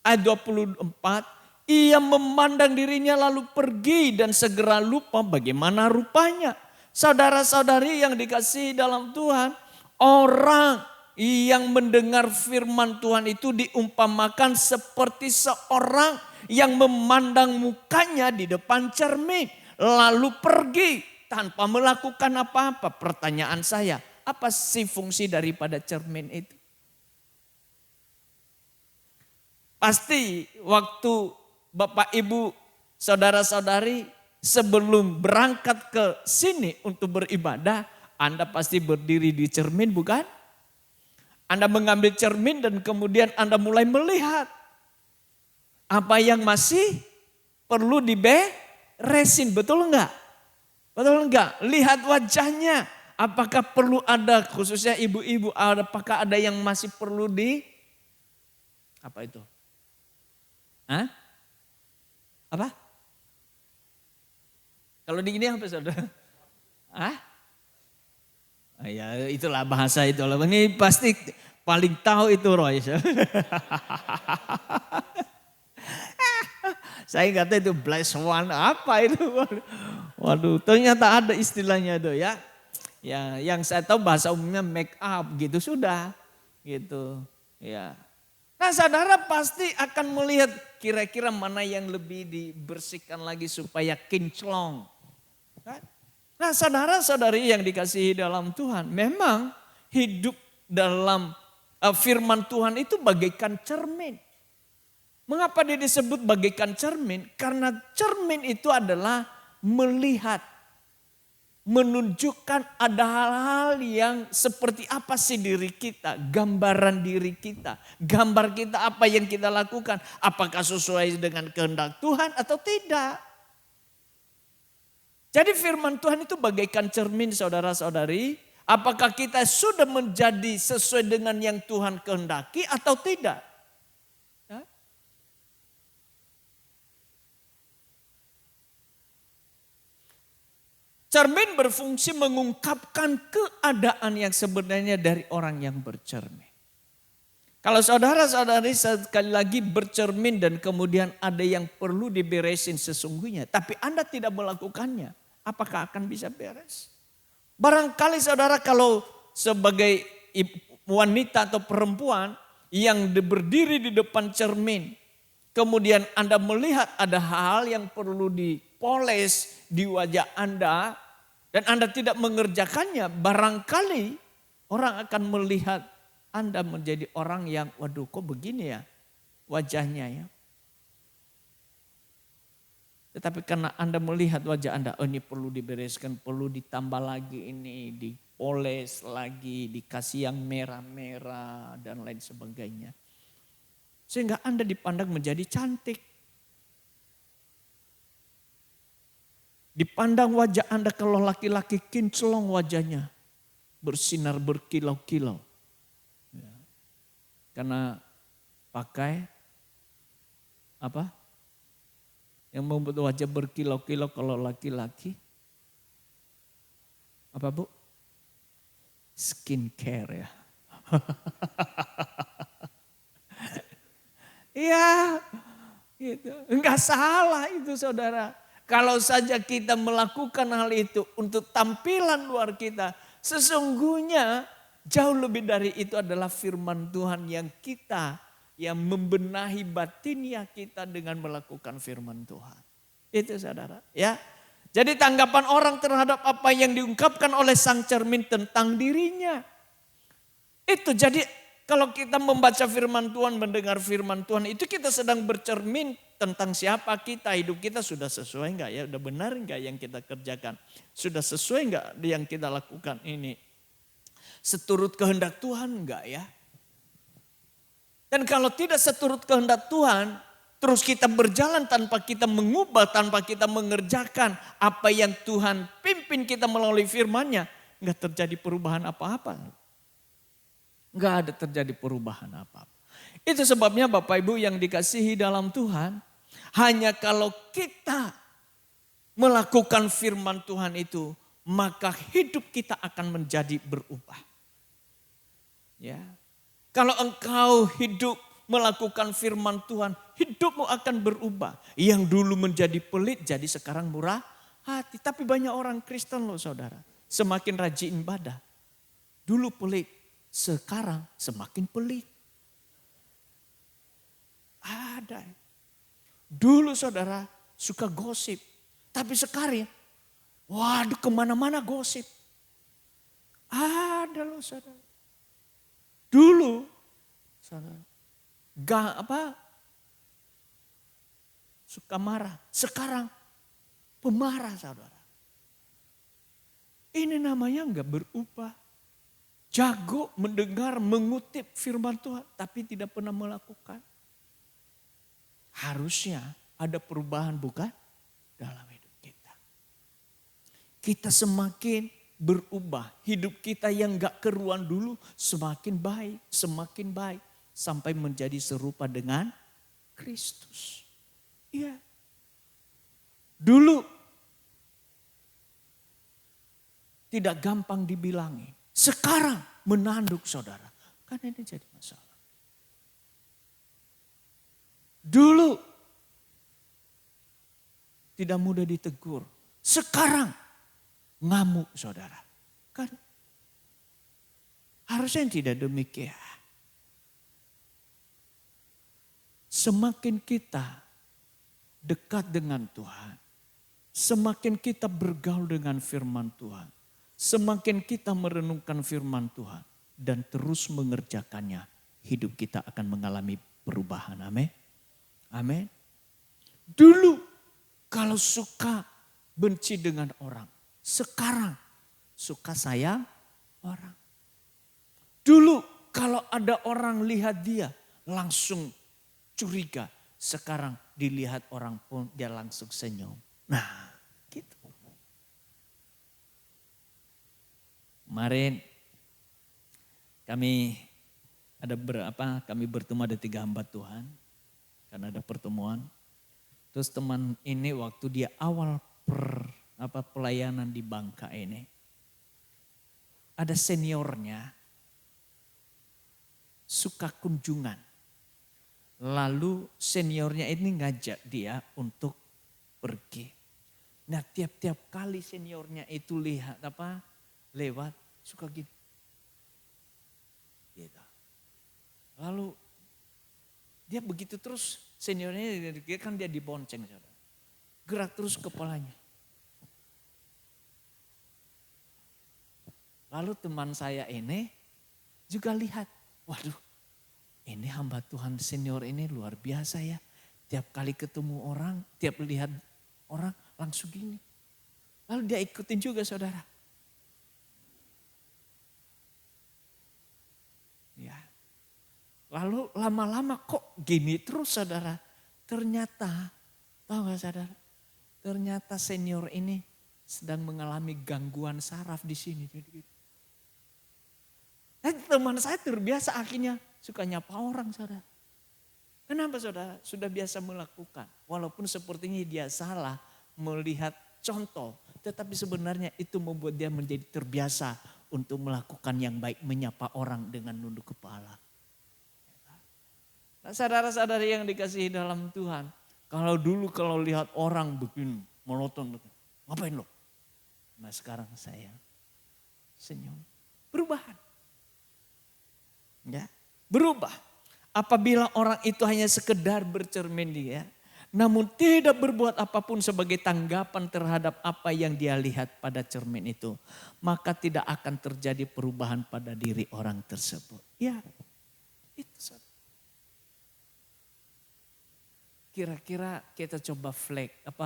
Ayat 24. Ia memandang dirinya lalu pergi dan segera lupa bagaimana rupanya. Saudara-saudari yang dikasihi dalam Tuhan, orang yang mendengar firman Tuhan itu diumpamakan seperti seorang yang memandang mukanya di depan cermin. Lalu pergi tanpa melakukan apa-apa. Pertanyaan saya, apa sih fungsi daripada cermin itu? Pasti waktu Bapak, Ibu, saudara-saudari sebelum berangkat ke sini untuk beribadah, Anda pasti berdiri di cermin bukan? Anda mengambil cermin dan kemudian Anda mulai melihat apa yang masih perlu diberesin, betul enggak? Betul enggak? Lihat wajahnya, apakah perlu ada, khususnya ibu-ibu, apakah ada yang masih perlu apa itu? Hah? Apa? Kalau di gini apa saudara? Ah? Ya itulah bahasa itu. Ini pasti paling tahu itu Roy. Saya nggak tahu itu black swan apa itu. Waduh, ternyata ada istilahnya itu ya. Ya, yang saya tahu bahasa umumnya make up gitu sudah, gitu. Ya. Nah, saudara pasti akan melihat kira-kira mana yang lebih dibersihkan lagi supaya kinclong. Nah, saudara-saudari yang dikasihi dalam Tuhan, memang hidup dalam firman Tuhan itu bagaikan cermin. Mengapa dia disebut bagaikan cermin? Karena cermin itu adalah melihat, menunjukkan ada hal-hal yang seperti apa sih diri kita, gambaran diri kita, gambar kita apa yang kita lakukan, apakah sesuai dengan kehendak Tuhan atau tidak. Jadi firman Tuhan itu bagaikan cermin saudara-saudari, apakah kita sudah menjadi sesuai dengan yang Tuhan kehendaki atau tidak. Cermin berfungsi mengungkapkan keadaan yang sebenarnya dari orang yang bercermin. Kalau saudara-saudari sekali lagi bercermin dan kemudian ada yang perlu diberesin sesungguhnya, tapi Anda tidak melakukannya, apakah akan bisa beres? Barangkali saudara kalau sebagai wanita atau perempuan yang berdiri di depan cermin, kemudian Anda melihat ada hal yang perlu dipoles di wajah Anda, dan Anda tidak mengerjakannya, barangkali orang akan melihat Anda menjadi orang yang, waduh kok begini ya wajahnya ya. Tetapi karena Anda melihat wajah Anda, oh ini perlu dibereskan, perlu ditambah lagi ini, dipoles lagi, dikasih yang merah-merah dan lain sebagainya. Sehingga Anda dipandang menjadi cantik. Dipandang wajah Anda kalau laki-laki kinclong wajahnya, bersinar berkilau-kilau. Ya. Karena pakai apa? Yang membuat wajah berkilau-kilau kalau laki-laki. Apa Bu? Skincare ya. Iya, gitu. Enggak salah itu saudara. Kalau saja kita melakukan hal itu untuk tampilan luar kita, sesungguhnya jauh lebih dari itu adalah firman Tuhan yang membenahi batinia kita dengan melakukan firman Tuhan. Itu saudara ya. Jadi tanggapan orang terhadap apa yang diungkapkan oleh sang cermin tentang dirinya. Itu jadi kalau kita membaca firman Tuhan, mendengar firman Tuhan, itu kita sedang bercermin tentang siapa kita, hidup kita sudah sesuai enggak ya, sudah benar enggak yang kita kerjakan, sudah sesuai enggak yang kita lakukan ini, seturut kehendak Tuhan enggak ya. Dan kalau tidak seturut kehendak Tuhan, terus kita berjalan tanpa kita mengubah, tanpa kita mengerjakan apa yang Tuhan pimpin kita melalui firman-Nya, enggak terjadi perubahan apa-apa. Enggak ada terjadi perubahan apa-apa. Itu sebabnya Bapak Ibu yang dikasihi dalam Tuhan, hanya kalau kita melakukan firman Tuhan itu, maka hidup kita akan menjadi berubah. Ya. Kalau engkau hidup melakukan firman Tuhan, hidupmu akan berubah. Yang dulu menjadi pelit jadi sekarang murah hati. Tapi banyak orang Kristen loh saudara, semakin rajin ibadah. Dulu pelit, sekarang semakin pelit. Ada. Dulu saudara suka gosip, tapi sekarang waduh kemana-mana gosip. Ada loh saudara. Dulu saudara suka marah, sekarang pemarah saudara. Ini namanya enggak berubah. Jago mendengar, mengutip firman Tuhan, tapi tidak pernah melakukan. Harusnya ada perubahan bukan dalam hidup kita. Kita semakin berubah, hidup kita yang gak keruan dulu semakin baik, sampai menjadi serupa dengan Kristus. Iya. Dulu tidak gampang dibilangi, sekarang menanduk saudara. Kan ini jadi masalah. Dulu tidak mudah ditegur, sekarang ngamuk saudara. Kan harusnya tidak demikian. Semakin kita dekat dengan Tuhan, semakin kita bergaul dengan firman Tuhan, semakin kita merenungkan firman Tuhan dan terus mengerjakannya, hidup kita akan mengalami perubahan. Amin. Amin. Dulu kalau suka benci dengan orang, sekarang suka sayang orang. Dulu kalau ada orang lihat dia langsung curiga. Sekarang dilihat orang pun dia langsung senyum. Nah gitu. Kemarin kami bertemu ada 3 hamba Tuhan. Karena ada pertemuan. Terus teman ini waktu dia awal pelayanan di Bangka ini. Ada seniornya suka kunjungan. Lalu seniornya ini ngajak dia untuk pergi. Nah tiap-tiap kali seniornya itu lewat suka gini. Gitu. Lalu dia begitu terus seniornya kan dia dibonceng. Saudara. Gerak terus kepalanya. Lalu teman saya ini juga lihat, waduh ini hamba Tuhan senior ini luar biasa ya. Tiap kali ketemu orang, tiap lihat orang langsung gini. Lalu dia ikutin juga saudara. Ya. Lalu lama-lama kok gini terus saudara. Ternyata, tahu gak saudara? Ternyata senior ini sedang mengalami gangguan saraf di sini. Dan teman saya terbiasa akhirnya suka nyapa orang saudara. Kenapa saudara? Sudah biasa melakukan. Walaupun sepertinya dia salah melihat contoh. Tetapi sebenarnya itu membuat dia menjadi terbiasa untuk melakukan yang baik. Menyapa orang dengan nunduk kepala. Nah, saudara-saudari yang dikasihi dalam Tuhan. Kalau dulu kalau lihat orang begini melotot. Ngapain lo? Nah sekarang saya senyum. Perubahan. Ya, berubah. Apabila orang itu hanya sekedar bercermin dia, namun tidak berbuat apapun sebagai tanggapan terhadap apa yang dia lihat pada cermin itu, maka tidak akan terjadi perubahan pada diri orang tersebut. Ya, itu saja. Kira-kira kita coba flashback.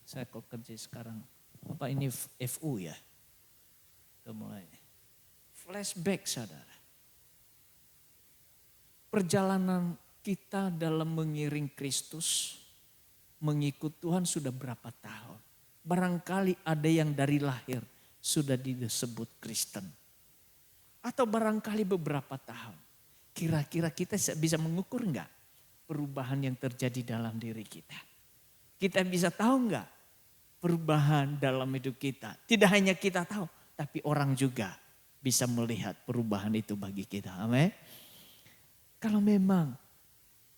Saya kok kerja sekarang, apa ini FU ya? Kita mulai. Flashback saudara. Perjalanan kita dalam mengiring Kristus, mengikut Tuhan sudah berapa tahun. Barangkali ada yang dari lahir sudah disebut Kristen. Atau barangkali beberapa tahun. Kira-kira kita bisa mengukur enggak perubahan yang terjadi dalam diri kita. Kita bisa tahu enggak perubahan dalam hidup kita. Tidak hanya kita tahu, tapi orang juga bisa melihat perubahan itu bagi kita. Amin. Kalau memang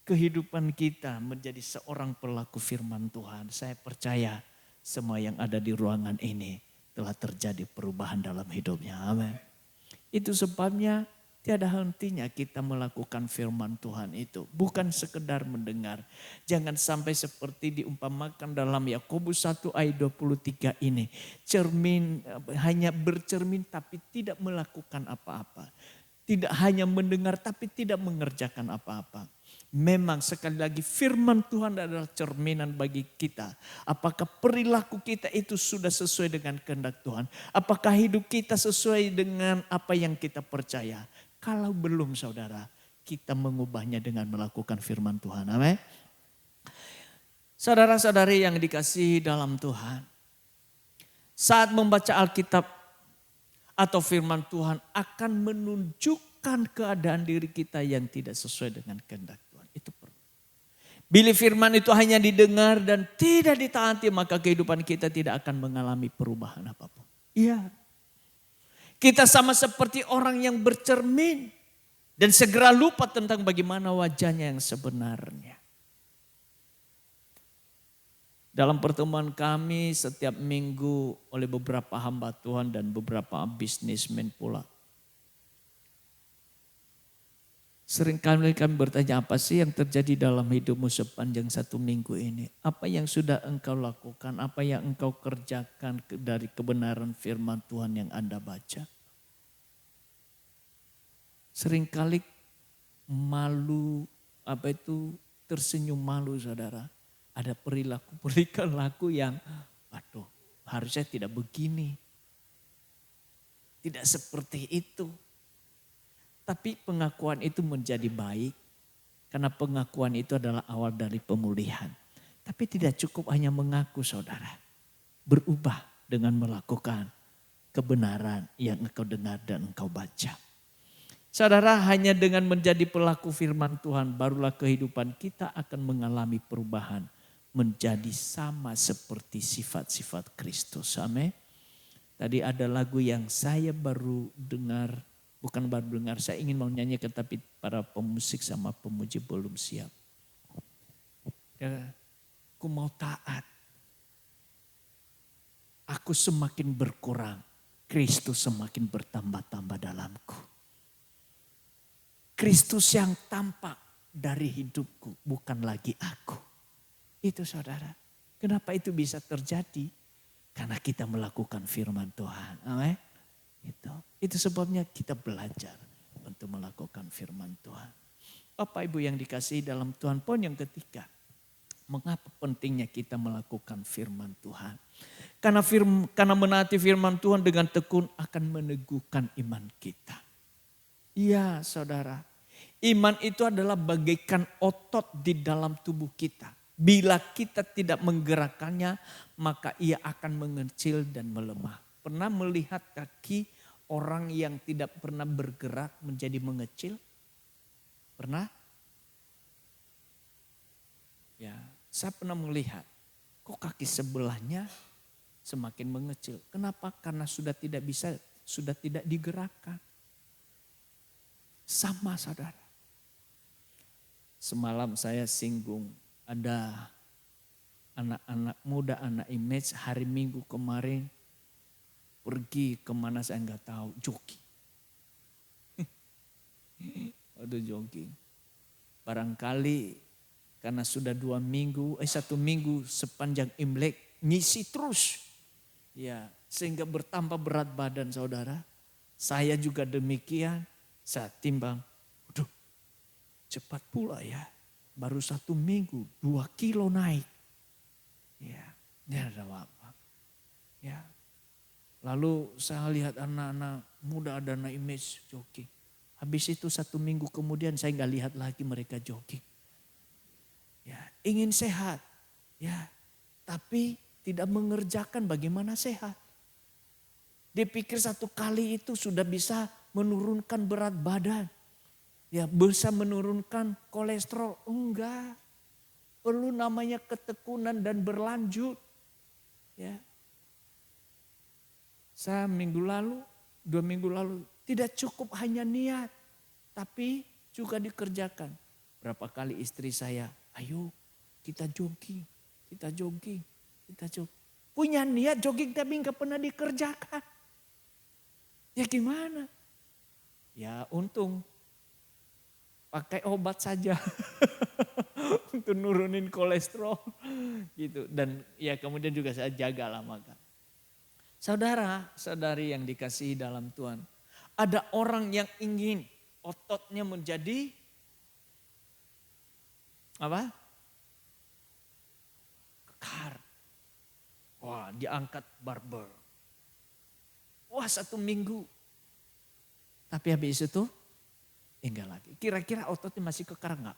kehidupan kita menjadi seorang pelaku firman Tuhan, saya percaya semua yang ada di ruangan ini telah terjadi perubahan dalam hidupnya. Amin. Itu sebabnya tiada hentinya kita melakukan firman Tuhan itu. Bukan sekedar mendengar. Jangan sampai seperti diumpamakan dalam Yakobus 1 ayat 23 ini. Hanya bercermin tapi tidak melakukan apa-apa. Tidak hanya mendengar tapi tidak mengerjakan apa-apa. Memang sekali lagi firman Tuhan adalah cerminan bagi kita. Apakah perilaku kita itu sudah sesuai dengan kehendak Tuhan? Apakah hidup kita sesuai dengan apa yang kita percaya? Kalau belum saudara, kita mengubahnya dengan melakukan firman Tuhan. Amin. Saudara-saudari yang dikasihi dalam Tuhan. Saat membaca Alkitab atau firman Tuhan akan menunjukkan keadaan diri kita yang tidak sesuai dengan kehendak Tuhan. Itu perlu. Bila firman itu hanya didengar dan tidak ditaati, maka kehidupan kita tidak akan mengalami perubahan apapun. Iya. Kita sama seperti orang yang bercermin dan segera lupa tentang bagaimana wajahnya yang sebenarnya. Dalam pertemuan kami setiap minggu oleh beberapa hamba Tuhan dan beberapa bisnismen pula. Seringkali kami bertanya, apa sih yang terjadi dalam hidupmu sepanjang 1 minggu ini? Apa yang sudah engkau lakukan? Apa yang engkau kerjakan dari kebenaran firman Tuhan yang Anda baca? Seringkali malu, tersenyum malu saudara. Ada perilaku yang, waduh harusnya tidak begini. Tidak seperti itu. Tapi pengakuan itu menjadi baik karena pengakuan itu adalah awal dari pemulihan. Tapi tidak cukup hanya mengaku saudara. Berubah dengan melakukan kebenaran yang engkau dengar dan engkau baca. Saudara, hanya dengan menjadi pelaku firman Tuhan barulah kehidupan kita akan mengalami perubahan. Menjadi sama seperti sifat-sifat Kristus. Amin. Tadi ada lagu yang saya baru dengar. Bukan baru dengar, saya ingin mau nyanyikan tapi para pemusik sama pemuji belum siap. Ya, aku mau taat. Aku semakin berkurang, Kristus semakin bertambah-tambah dalamku. Kristus yang tampak dari hidupku, bukan lagi aku. Itu saudara. Kenapa itu bisa terjadi? Karena kita melakukan firman Tuhan. Amin. Itu sebabnya kita belajar untuk melakukan firman Tuhan. Bapak Ibu yang dikasihi dalam Tuhan, poin yang ketiga. Mengapa pentingnya kita melakukan firman Tuhan? Karena menaati firman Tuhan dengan tekun akan meneguhkan iman kita. Iya saudara, iman itu adalah bagaikan otot di dalam tubuh kita. Bila kita tidak menggerakkannya, maka ia akan mengecil dan melemah. Pernah melihat kaki orang yang tidak pernah bergerak menjadi mengecil? Pernah? Ya, saya pernah melihat, kok kaki sebelahnya semakin mengecil. Kenapa? Karena sudah tidak digerakkan. Sama saudara. Semalam saya singgung, ada anak-anak muda, anak image hari Minggu kemarin pergi kemana saya nggak tahu, jogging. Aduh jogging. Barangkali karena sudah 1 minggu sepanjang Imlek ngisi terus. Ya, sehingga bertambah berat badan saudara. Saya juga demikian. Saya timbang, aduh cepat pula ya. Baru 1 minggu 2 kilo naik. Ya, ini ada apa? Ya. Lalu saya lihat anak-anak muda ada anak image jogging. Habis itu 1 minggu kemudian saya nggak lihat lagi mereka jogging. Ya, ingin sehat. Ya, tapi tidak mengerjakan bagaimana sehat. Dipikir 1 kali itu sudah bisa menurunkan berat badan. Ya, bisa menurunkan kolesterol. Enggak. Perlu namanya ketekunan dan berlanjut. Ya. Saya 2 minggu lalu tidak cukup hanya niat. Tapi juga dikerjakan. Berapa kali istri saya, ayo kita jogging. Punya niat jogging tapi enggak pernah dikerjakan. Ya gimana? Ya untung pakai obat saja untuk nurunin kolesterol gitu. Dan ya kemudian juga saya jagalah makan. Saudara-saudari yang dikasihi dalam Tuhan. Ada orang yang ingin ototnya menjadi apa? Kekar. Wah, diangkat barbel. Wah, 1 minggu. Tapi habis itu enggak lagi. Kira-kira ototnya masih kekar enggak?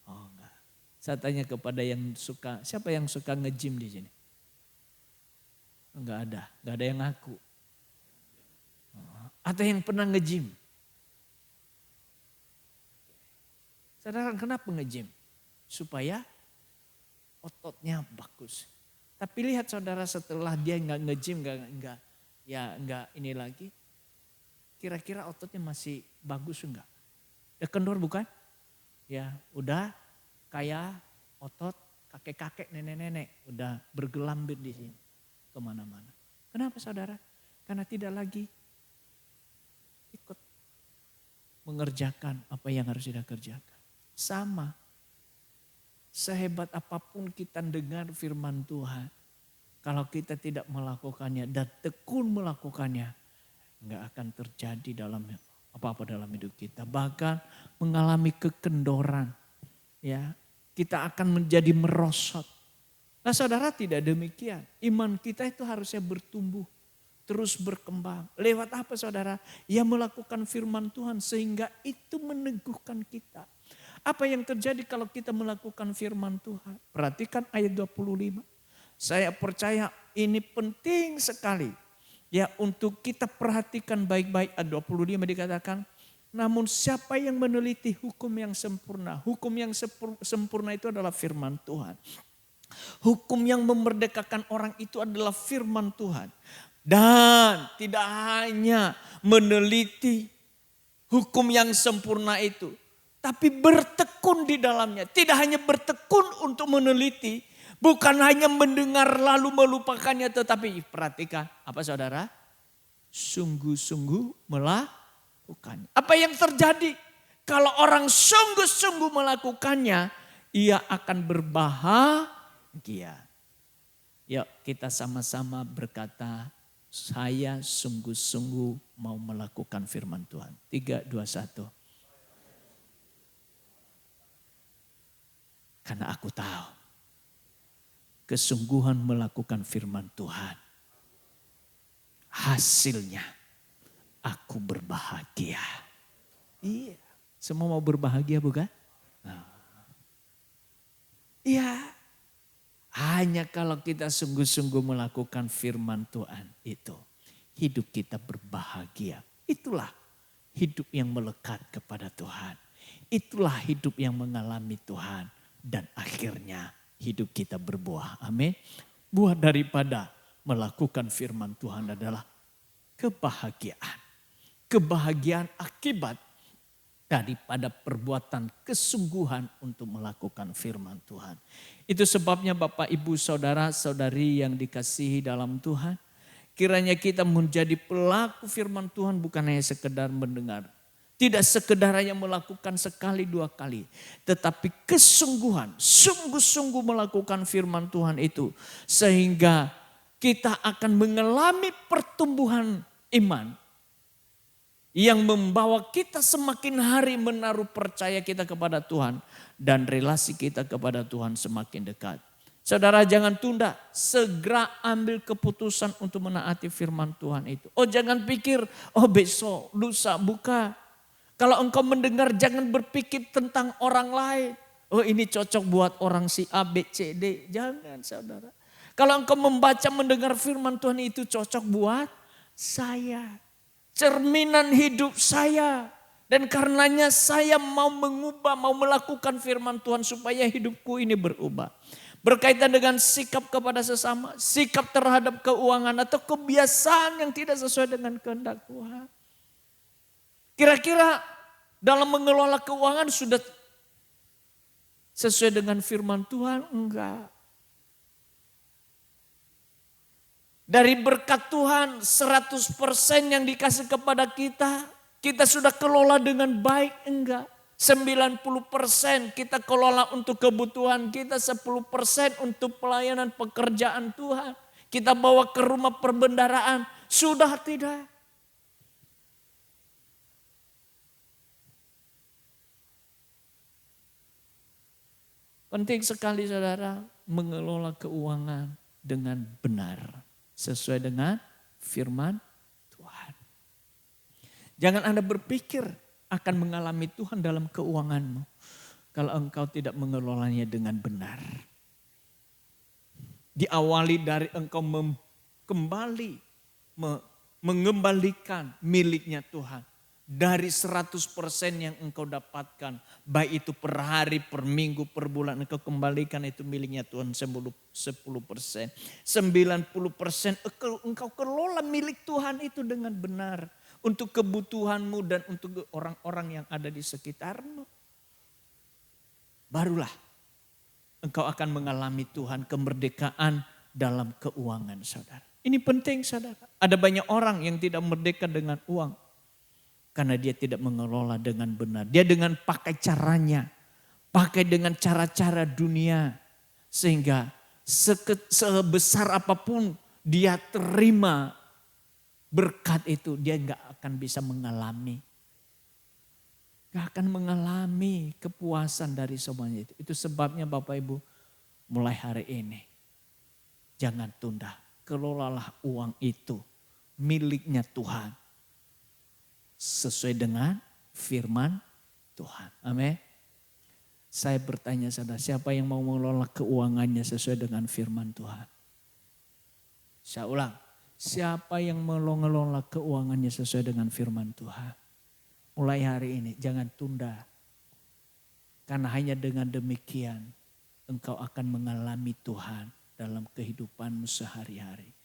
Oh enggak. Saya tanya kepada siapa yang suka nge-gym di sini? Enggak ada yang ngaku. Atau yang pernah nge-gym? Saudara, kenapa nge-gym? Supaya ototnya bagus. Tapi lihat saudara, setelah dia enggak nge-gym, enggak ini lagi. Kira-kira ototnya masih bagus enggak? Ya kendor bukan? Ya udah kayak otot kakek-kakek, nenek-nenek. Udah bergelambir di sini. Kemana-mana. Kenapa saudara? Karena tidak lagi ikut mengerjakan apa yang harus kita kerjakan. Sama. Sehebat apapun kita dengar firman Tuhan. Kalau kita tidak melakukannya dan tekun melakukannya. Enggak akan terjadi dalam apa-apa dalam hidup kita. Bahkan mengalami kekendoran. Ya, kita akan menjadi merosot. Nah saudara, tidak demikian. Iman kita itu harusnya bertumbuh. Terus berkembang. Lewat apa saudara? Ya melakukan firman Tuhan sehingga itu meneguhkan kita. Apa yang terjadi kalau kita melakukan firman Tuhan? Perhatikan ayat 25. Saya percaya ini penting sekali. Ya untuk kita perhatikan baik-baik. Ayat 25 dikatakan. Namun siapa yang meneliti hukum yang sempurna. Hukum yang sempurna itu adalah firman Tuhan. Hukum yang memerdekakan orang itu adalah firman Tuhan. Dan tidak hanya meneliti hukum yang sempurna itu. tapi bertekun di dalamnya. Tidak hanya bertekun untuk meneliti, bukan hanya mendengar lalu melupakannya, tetapi perhatikan apa saudara? Sungguh-sungguh melakukannya. Apa yang terjadi? Kalau orang sungguh-sungguh melakukannya, ia akan berbahagia. Yuk kita sama-sama berkata, saya sungguh-sungguh mau melakukan firman Tuhan. 3, 2, 1. Karena aku tahu kesungguhan melakukan firman Tuhan, hasilnya aku berbahagia. Iya, semua mau berbahagia bukan? Iya, hanya kalau kita sungguh-sungguh melakukan firman Tuhan itu, hidup kita berbahagia. Itulah hidup yang melekat kepada Tuhan. Itulah hidup yang mengalami Tuhan. Dan akhirnya hidup kita berbuah. Amin. Buah daripada melakukan firman Tuhan adalah kebahagiaan. Kebahagiaan akibat daripada perbuatan kesungguhan untuk melakukan firman Tuhan. Itu sebabnya Bapak, Ibu, Saudara, Saudari yang dikasihi dalam Tuhan. Kiranya kita menjadi pelaku firman Tuhan bukan hanya sekedar mendengar. Tidak sekedar hanya melakukan sekali dua kali. Tetapi kesungguhan, sungguh-sungguh melakukan firman Tuhan itu. Sehingga kita akan mengalami pertumbuhan iman. Yang membawa kita semakin hari menaruh percaya kita kepada Tuhan. Dan relasi kita kepada Tuhan semakin dekat. Saudara jangan tunda, segera ambil keputusan untuk menaati firman Tuhan itu. Oh jangan pikir, oh besok, lusa, bukan. Kalau engkau mendengar jangan berpikir tentang orang lain. Oh ini cocok buat orang si A, B, C, D. Jangan saudara. Kalau engkau membaca mendengar firman Tuhan itu cocok buat saya. Cerminan hidup saya. Dan karenanya saya mau mengubah, mau melakukan firman Tuhan supaya hidupku ini berubah. Berkaitan dengan sikap kepada sesama, sikap terhadap keuangan atau kebiasaan yang tidak sesuai dengan kehendak Tuhan. Kira-kira dalam mengelola keuangan sudah sesuai dengan firman Tuhan? Enggak. Dari berkat Tuhan 100% yang dikasih kepada kita, kita sudah kelola dengan baik? Enggak. 90% kita kelola untuk kebutuhan kita, 10% untuk pelayanan pekerjaan Tuhan. Kita bawa ke rumah perbendaharaan, sudah tidak? Penting sekali saudara mengelola keuangan dengan benar. Sesuai dengan firman Tuhan. Jangan Anda berpikir akan mengalami Tuhan dalam keuanganmu. Kalau engkau tidak mengelolanya dengan benar. Diawali dari engkau kembali mengembalikan miliknya Tuhan. Dari 100% yang engkau dapatkan. Baik itu per hari, per minggu, per bulan. Engkau kembalikan itu miliknya Tuhan 10%. 90% engkau kelola milik Tuhan itu dengan benar. Untuk kebutuhanmu dan untuk orang-orang yang ada di sekitarmu. Barulah engkau akan mengalami Tuhan kemerdekaan dalam keuangan saudara. Ini penting saudara. Ada banyak orang yang tidak merdeka dengan uang. Karena dia tidak mengelola dengan benar. Dia dengan pakai caranya. Pakai dengan cara-cara dunia. Sehingga sebesar apapun dia terima berkat itu. Dia gak akan bisa mengalami. Gak akan mengalami kepuasan dari semuanya itu. Itu sebabnya Bapak Ibu mulai hari ini. Jangan tunda. Kelolalah uang itu miliknya Tuhan. Sesuai dengan firman Tuhan. Amin. Saya bertanya saudara, siapa yang mau mengelola keuangannya sesuai dengan firman Tuhan? Saya ulang, siapa yang mau mengelola keuangannya sesuai dengan firman Tuhan? Mulai hari ini jangan tunda. Karena hanya dengan demikian engkau akan mengalami Tuhan dalam kehidupanmu sehari-hari.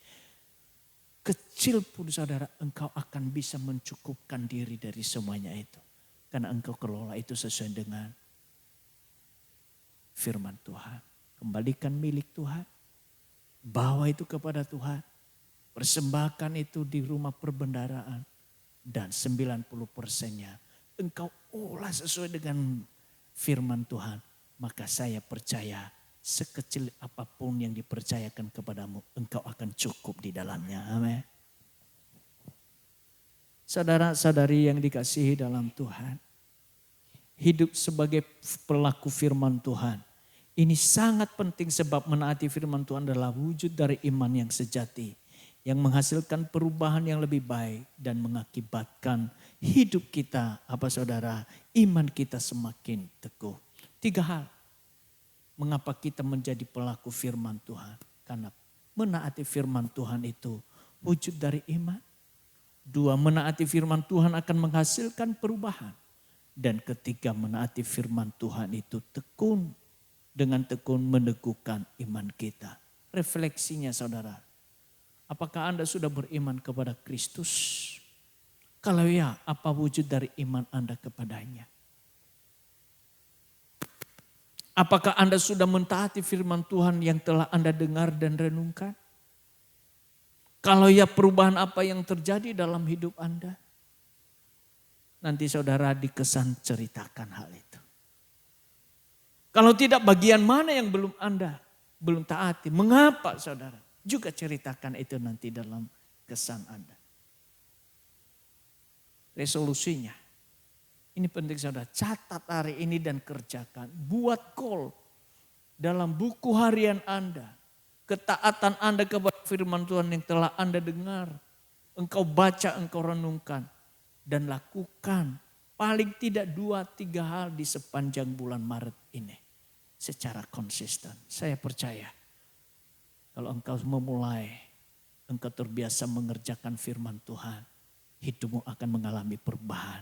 Kecil pun saudara engkau akan bisa mencukupkan diri dari semuanya itu. Karena engkau kelola itu sesuai dengan firman Tuhan. Kembalikan milik Tuhan. Bawa itu kepada Tuhan. Persembahkan itu di rumah perbendaharaan. Dan 90%-nya engkau olah sesuai dengan firman Tuhan. Maka saya percaya sekecil apapun yang dipercayakan kepadamu, engkau akan cukup di dalamnya. Amin. Saudara-saudari yang dikasihi dalam Tuhan. Hidup sebagai pelaku firman Tuhan. Ini sangat penting sebab menaati firman Tuhan adalah wujud dari iman yang sejati. Yang menghasilkan perubahan yang lebih baik dan mengakibatkan hidup kita, apa saudara, iman kita semakin teguh. 3 hal. Mengapa kita menjadi pelaku firman Tuhan? Karena menaati firman Tuhan itu wujud dari iman. 2, menaati firman Tuhan akan menghasilkan perubahan. Dan ketiga, menaati firman Tuhan itu dengan tekun meneguhkan iman kita. Refleksinya saudara, apakah Anda sudah beriman kepada Kristus? Kalau ya, apa wujud dari iman Anda kepadanya? Apakah Anda sudah mentaati firman Tuhan yang telah Anda dengar dan renungkan? Kalau ya, perubahan apa yang terjadi dalam hidup Anda? Nanti saudara dikesan ceritakan hal itu. Kalau tidak, bagian mana yang Anda belum taati? Mengapa saudara? Juga ceritakan itu nanti dalam kesan Anda. Resolusinya. Ini penting saudara, catat hari ini dan kerjakan. Buat goal dalam buku harian Anda. Ketaatan Anda kepada firman Tuhan yang telah Anda dengar. Engkau baca, engkau renungkan. Dan lakukan paling tidak 2-3 hal di sepanjang bulan Maret ini. Secara konsisten. Saya percaya. Kalau engkau memulai, engkau terbiasa mengerjakan firman Tuhan. Hidupmu akan mengalami perubahan.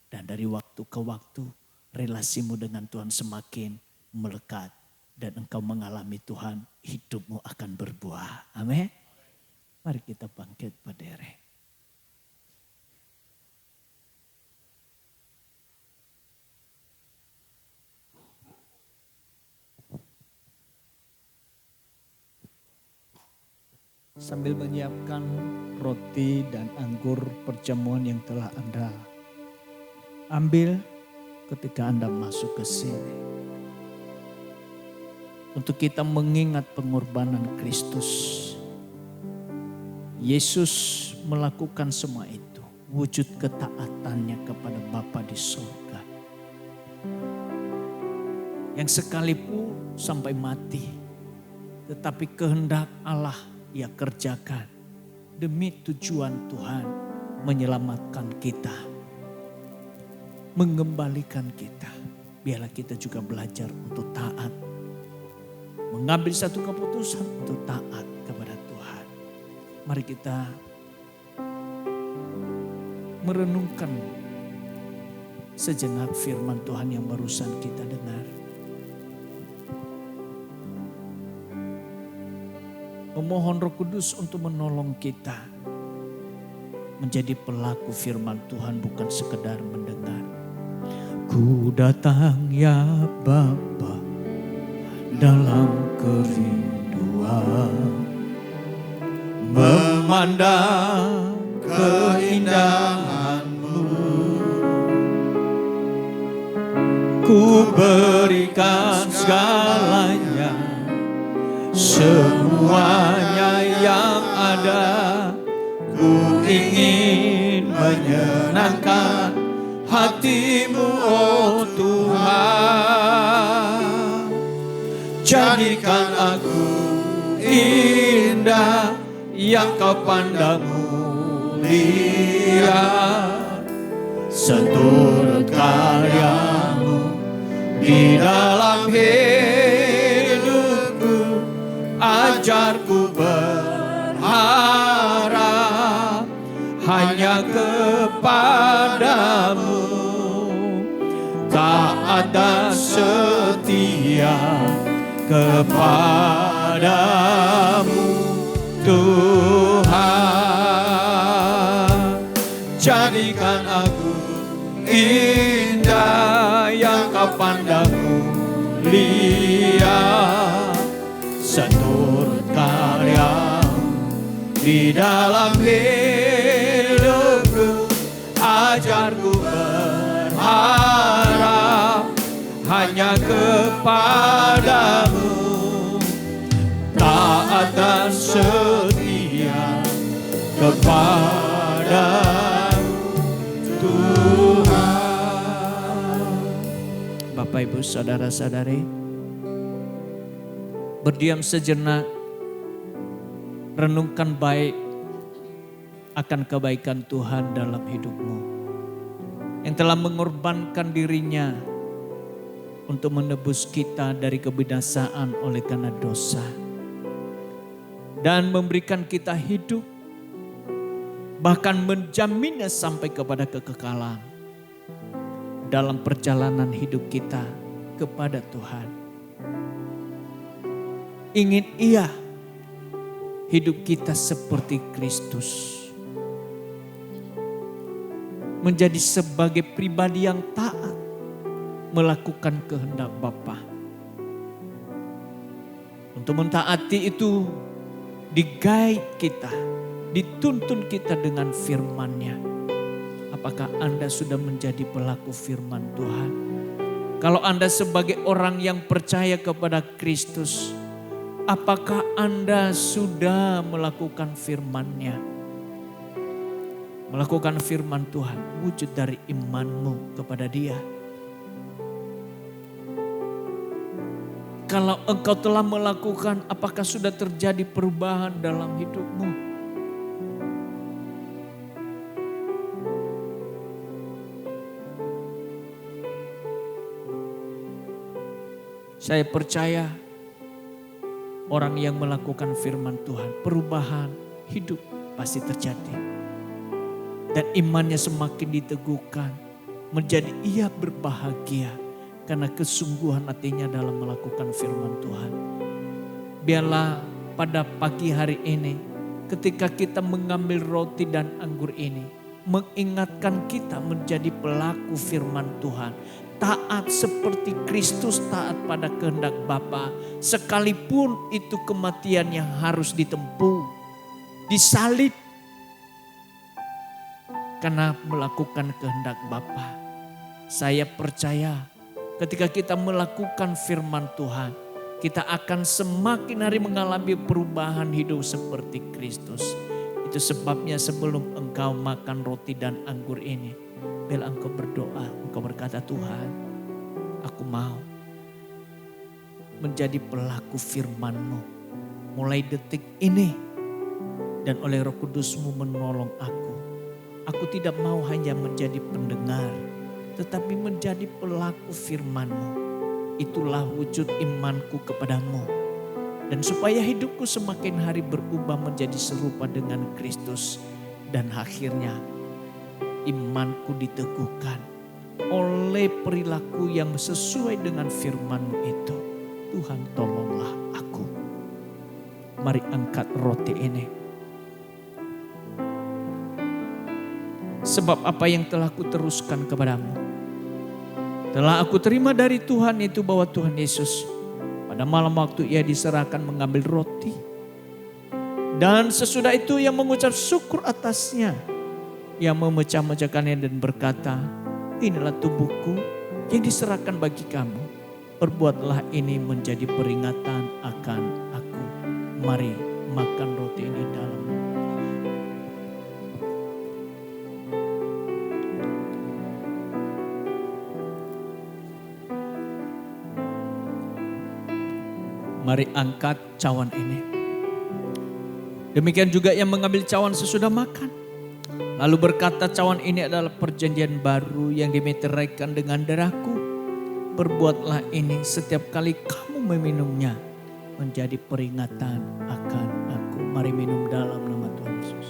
Dan dari waktu ke waktu, relasimu dengan Tuhan semakin melekat. Dan engkau mengalami Tuhan, hidupmu akan berbuah. Amin. Mari kita bangkit berdiri. Sambil menyiapkan roti dan anggur perjamuan yang telah Anda ambil ketika Anda masuk ke sini. Untuk kita mengingat pengorbanan Kristus. Yesus melakukan semua itu. Wujud ketaatannya kepada Bapa di surga. Yang sekalipun sampai mati. Tetapi kehendak Allah Ia kerjakan demi tujuan Tuhan menyelamatkan kita. Mengembalikan kita. Biarlah kita juga belajar untuk taat. Mengambil satu keputusan untuk taat kepada Tuhan. Mari kita merenungkan sejenak firman Tuhan yang barusan kita dengar. Memohon Roh Kudus untuk menolong kita menjadi pelaku firman Tuhan, bukan sekedar mendengar. Ku datang ya Bapa dalam kerinduan, memandang keindahan-Mu. Ku berikan segalanya, semuanya yang ada. Ku ingin menyenangkan hati-Mu, oh Tuhan. Jadikan aku indah yang Kau pandang mulia. Seturut karya-Mu di dalam hidupku. Ajarku berharap hanya kepadamu. Taat dan setia kepadamu Tuhan. Jadikan aku indah seturut karya di dalam hidupku. Ajarku berharap hanya kepadamu, taat dan setia kepada Tuhan. Bapak Ibu saudara-saudari, berdiam sejenak, renungkan baik akan kebaikan Tuhan dalam hidupmu, yang telah mengorbankan dirinya untuk menebus kita dari kebinasaan oleh karena dosa, dan memberikan kita hidup, bahkan menjaminnya sampai kepada kekekalan dalam perjalanan hidup kita kepada Tuhan. Ingin Ia hidup kita seperti Kristus, menjadi sebagai pribadi yang taat, melakukan kehendak Bapa. Untuk mentaati itu di-guide kita, dituntun kita dengan firman-Nya. Apakah Anda sudah menjadi pelaku firman Tuhan? Kalau Anda sebagai orang yang percaya kepada Kristus, apakah Anda sudah melakukan firman-Nya? Melakukan firman Tuhan, wujud dari imanmu kepada Dia. Kalau engkau telah melakukan, apakah sudah terjadi perubahan dalam hidupmu? Saya percaya orang yang melakukan firman Tuhan, perubahan hidup pasti terjadi. Dan imannya semakin diteguhkan, menjadi ia berbahagia karena kesungguhan hatinya dalam melakukan firman Tuhan. Biarlah pada pagi hari ini, ketika kita mengambil roti dan anggur ini, mengingatkan kita menjadi pelaku firman Tuhan. Taat seperti Kristus taat pada kehendak Bapa, sekalipun itu kematian yang harus ditempuh, disalib karena melakukan kehendak Bapa. Saya percaya ketika kita melakukan firman Tuhan, kita akan semakin hari mengalami perubahan hidup seperti Kristus. Itu sebabnya sebelum engkau makan roti dan anggur ini, bila engkau berdoa, engkau berkata, Tuhan, aku mau menjadi pelaku firman-Mu mulai detik ini, dan oleh Roh Kudus-Mu menolong aku. Aku tidak mau hanya menjadi pendengar, tetapi menjadi pelaku firman-Mu. Itulah wujud imanku kepadamu. Dan supaya hidupku semakin hari berubah menjadi serupa dengan Kristus. Dan akhirnya imanku diteguhkan oleh perilaku yang sesuai dengan firman-Mu itu. Tuhan, tolonglah aku. Mari angkat roti ini. Sebab apa yang telah kuteruskan kepadamu, telah aku terima dari Tuhan, itu bahwa Tuhan Yesus pada malam waktu ia diserahkan mengambil roti. Dan sesudah itu ia mengucap syukur atasnya. Ia memecah-mecahkannya dan berkata, inilah tubuhku yang diserahkan bagi kamu. Perbuatlah ini menjadi peringatan akan aku. Mari makan roti ini dalam. Mari angkat cawan ini. Demikian juga yang mengambil cawan sesudah makan. Lalu berkata, cawan ini adalah perjanjian baru yang dimeteraikan dengan darahku. Perbuatlah ini setiap kali kamu meminumnya menjadi peringatan akan aku. Mari minum dalam nama Tuhan Yesus.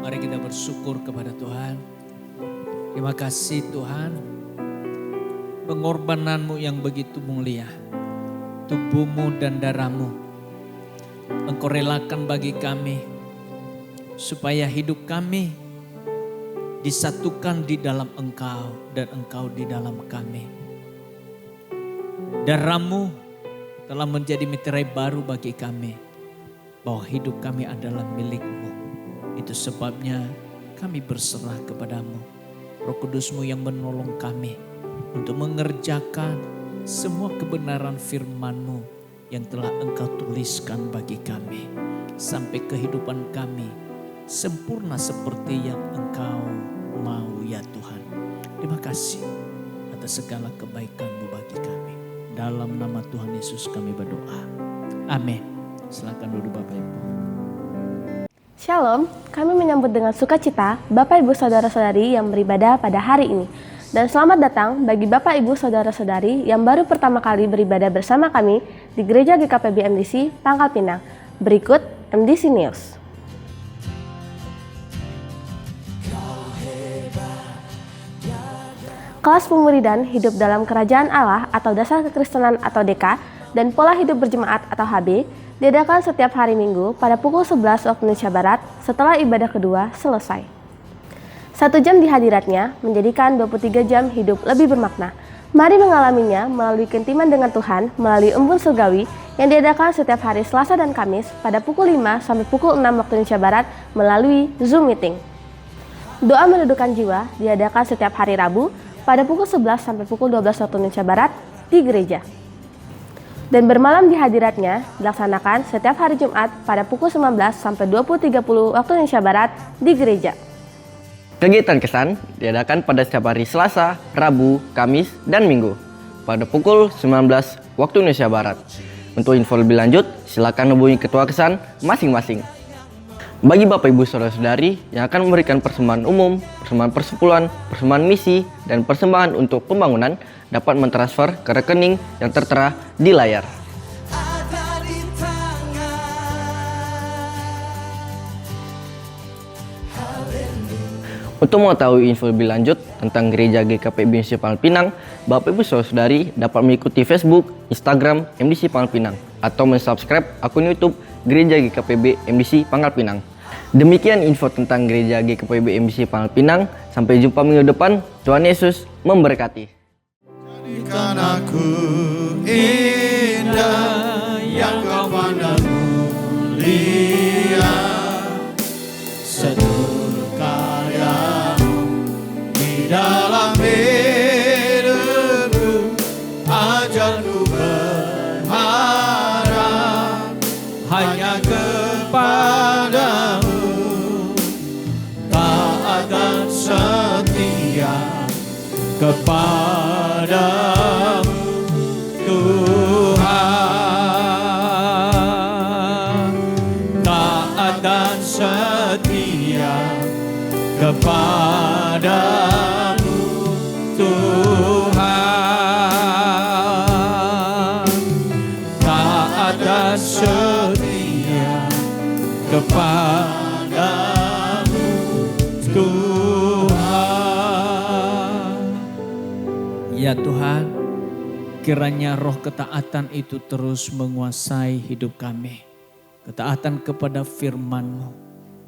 Mari kita bersyukur kepada Tuhan. Terima kasih Tuhan, pengorbananmu yang begitu mulia, tubuhmu dan darahmu, Engkau relakan bagi kami, supaya hidup kami disatukan di dalam Engkau dan Engkau di dalam kami. Darah-Mu telah menjadi meterai baru bagi kami, bahwa hidup kami adalah milik-Mu. Itu sebabnya kami berserah kepadamu. Roh Kudus-Mu yang menolong kami untuk mengerjakan semua kebenaran firman-Mu yang telah Engkau tuliskan bagi kami. Sampai kehidupan kami sempurna seperti yang Engkau mau ya Tuhan. Terima kasih atas segala kebaikan-Mu bagi kami. Dalam nama Tuhan Yesus kami berdoa. Amin. Silakan duduk Bapak Ibu. Shalom, kami menyambut dengan sukacita Bapak Ibu Saudara-saudari yang beribadah pada hari ini. Dan selamat datang bagi Bapak Ibu Saudara-saudari yang baru pertama kali beribadah bersama kami di Gereja GKPB MDC Pangkal Pinang. Berikut MDC News. Kelas Pemuridan Hidup dalam Kerajaan Allah atau Dasar Kekristenan atau DK dan Pola Hidup Berjemaat atau HB diadakan setiap hari Minggu pada pukul 11 waktu Indonesia Barat setelah ibadah kedua selesai. 1 jam di hadiratnya menjadikan 23 jam hidup lebih bermakna. Mari mengalaminya melalui keintiman dengan Tuhan melalui embun surgawi yang diadakan setiap hari Selasa dan Kamis pada pukul 5 sampai pukul 6 waktu Indonesia Barat melalui Zoom Meeting. Doa mendudukan jiwa diadakan setiap hari Rabu pada pukul 11 sampai pukul 12 waktu Indonesia Barat di gereja. Dan bermalam di hadiratnya dilaksanakan setiap hari Jumat pada pukul 19 sampai 20.30 waktu Indonesia Barat di gereja. Kegiatan kesan diadakan pada setiap hari Selasa, Rabu, Kamis, dan Minggu pada pukul 19 waktu Indonesia Barat. Untuk info lebih lanjut, silakan hubungi ketua kesan masing-masing. Bagi Bapak Ibu Saudara-saudari yang akan memberikan persembahan umum, persembahan persepuluhan, persembahan misi, dan persembahan untuk pembangunan dapat mentransfer ke rekening yang tertera di layar. Untuk mengetahui info lebih lanjut tentang Gereja GKPB MDC Pangkal Pinang, Bapak Ibu Saudara-saudari dapat mengikuti Facebook, Instagram MDC Pangkal Pinang atau mensubscribe akun YouTube Gereja GKPB MDC Pangkal Pinang. Demikian info tentang Gereja GKPB MDC Pangkal Pinang. Sampai jumpa minggu depan. Tuhan Yesus memberkati. Jadikan aku indah yang kau pandang mulia, seluruh karyamu di dalam hidupku, ajarku berharap hanya kepadamu, taat dan setia kepadamu Tuhan, taat dan setia kepadamu Tuhan, taat dan setia kepadamu Tuhan. Ya Tuhan, kiranya roh ketaatan itu terus menguasai hidup kami. Ketaatan kepada firman-Mu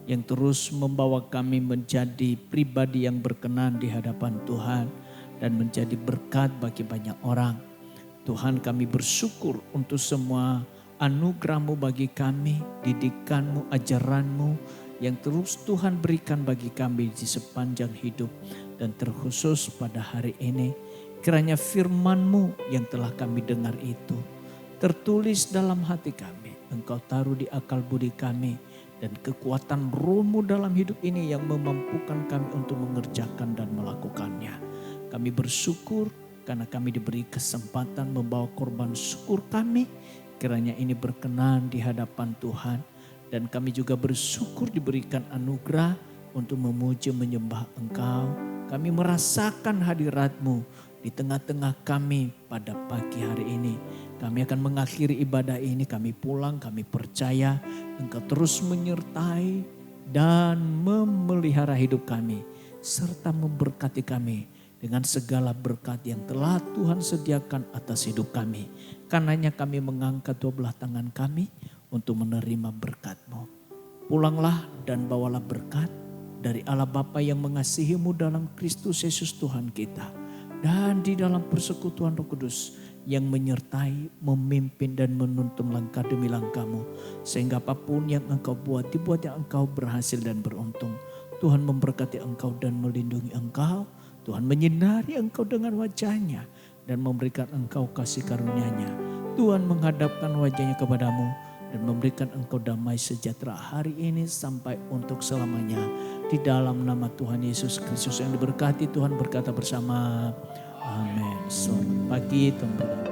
yang terus membawa kami menjadi pribadi yang berkenan di hadapan Tuhan dan menjadi berkat bagi banyak orang. Tuhan, kami bersyukur untuk semua anugerah-Mu bagi kami, didikan-Mu, ajaran-Mu yang terus Tuhan berikan bagi kami di sepanjang hidup. Dan terkhusus pada hari ini, kiranya firman-Mu yang telah kami dengar itu tertulis dalam hati kami. Engkau taruh di akal budi kami dan kekuatan Roh-Mu dalam hidup ini yang memampukan kami untuk mengerjakan dan melakukannya. Kami bersyukur karena kami diberi kesempatan membawa korban syukur kami. Kiranya ini berkenan di hadapan Tuhan. Dan kami juga bersyukur diberikan anugerah untuk memuji menyembah Engkau. Kami merasakan hadirat-Mu di tengah-tengah kami pada pagi hari ini. Kami akan mengakhiri ibadah ini, kami pulang, kami percaya Engkau terus menyertai dan memelihara hidup kami. Serta memberkati kami dengan segala berkat yang telah Tuhan sediakan atas hidup kami. Karenanya kami mengangkat dua belah tangan kami untuk menerima berkat-Mu. Pulanglah dan bawalah berkat dari Allah Bapa yang mengasihimu dalam Kristus Yesus Tuhan kita. Dan di dalam persekutuan Roh Kudus yang menyertai, memimpin dan menuntun langkah demi langkahmu. Sehingga apapun yang engkau buat, dibuat yang engkau berhasil dan beruntung. Tuhan memberkati engkau dan melindungi engkau. Tuhan menyinari engkau dengan wajahnya dan memberikan engkau kasih karunia-Nya. Tuhan menghadapkan wajahnya kepadamu dan memberikan engkau damai sejahtera hari ini sampai untuk selamanya. Di dalam nama Tuhan Yesus Kristus yang diberkati, Tuhan berkata bersama. Amin. Selamat pagi, Tuhan berkati.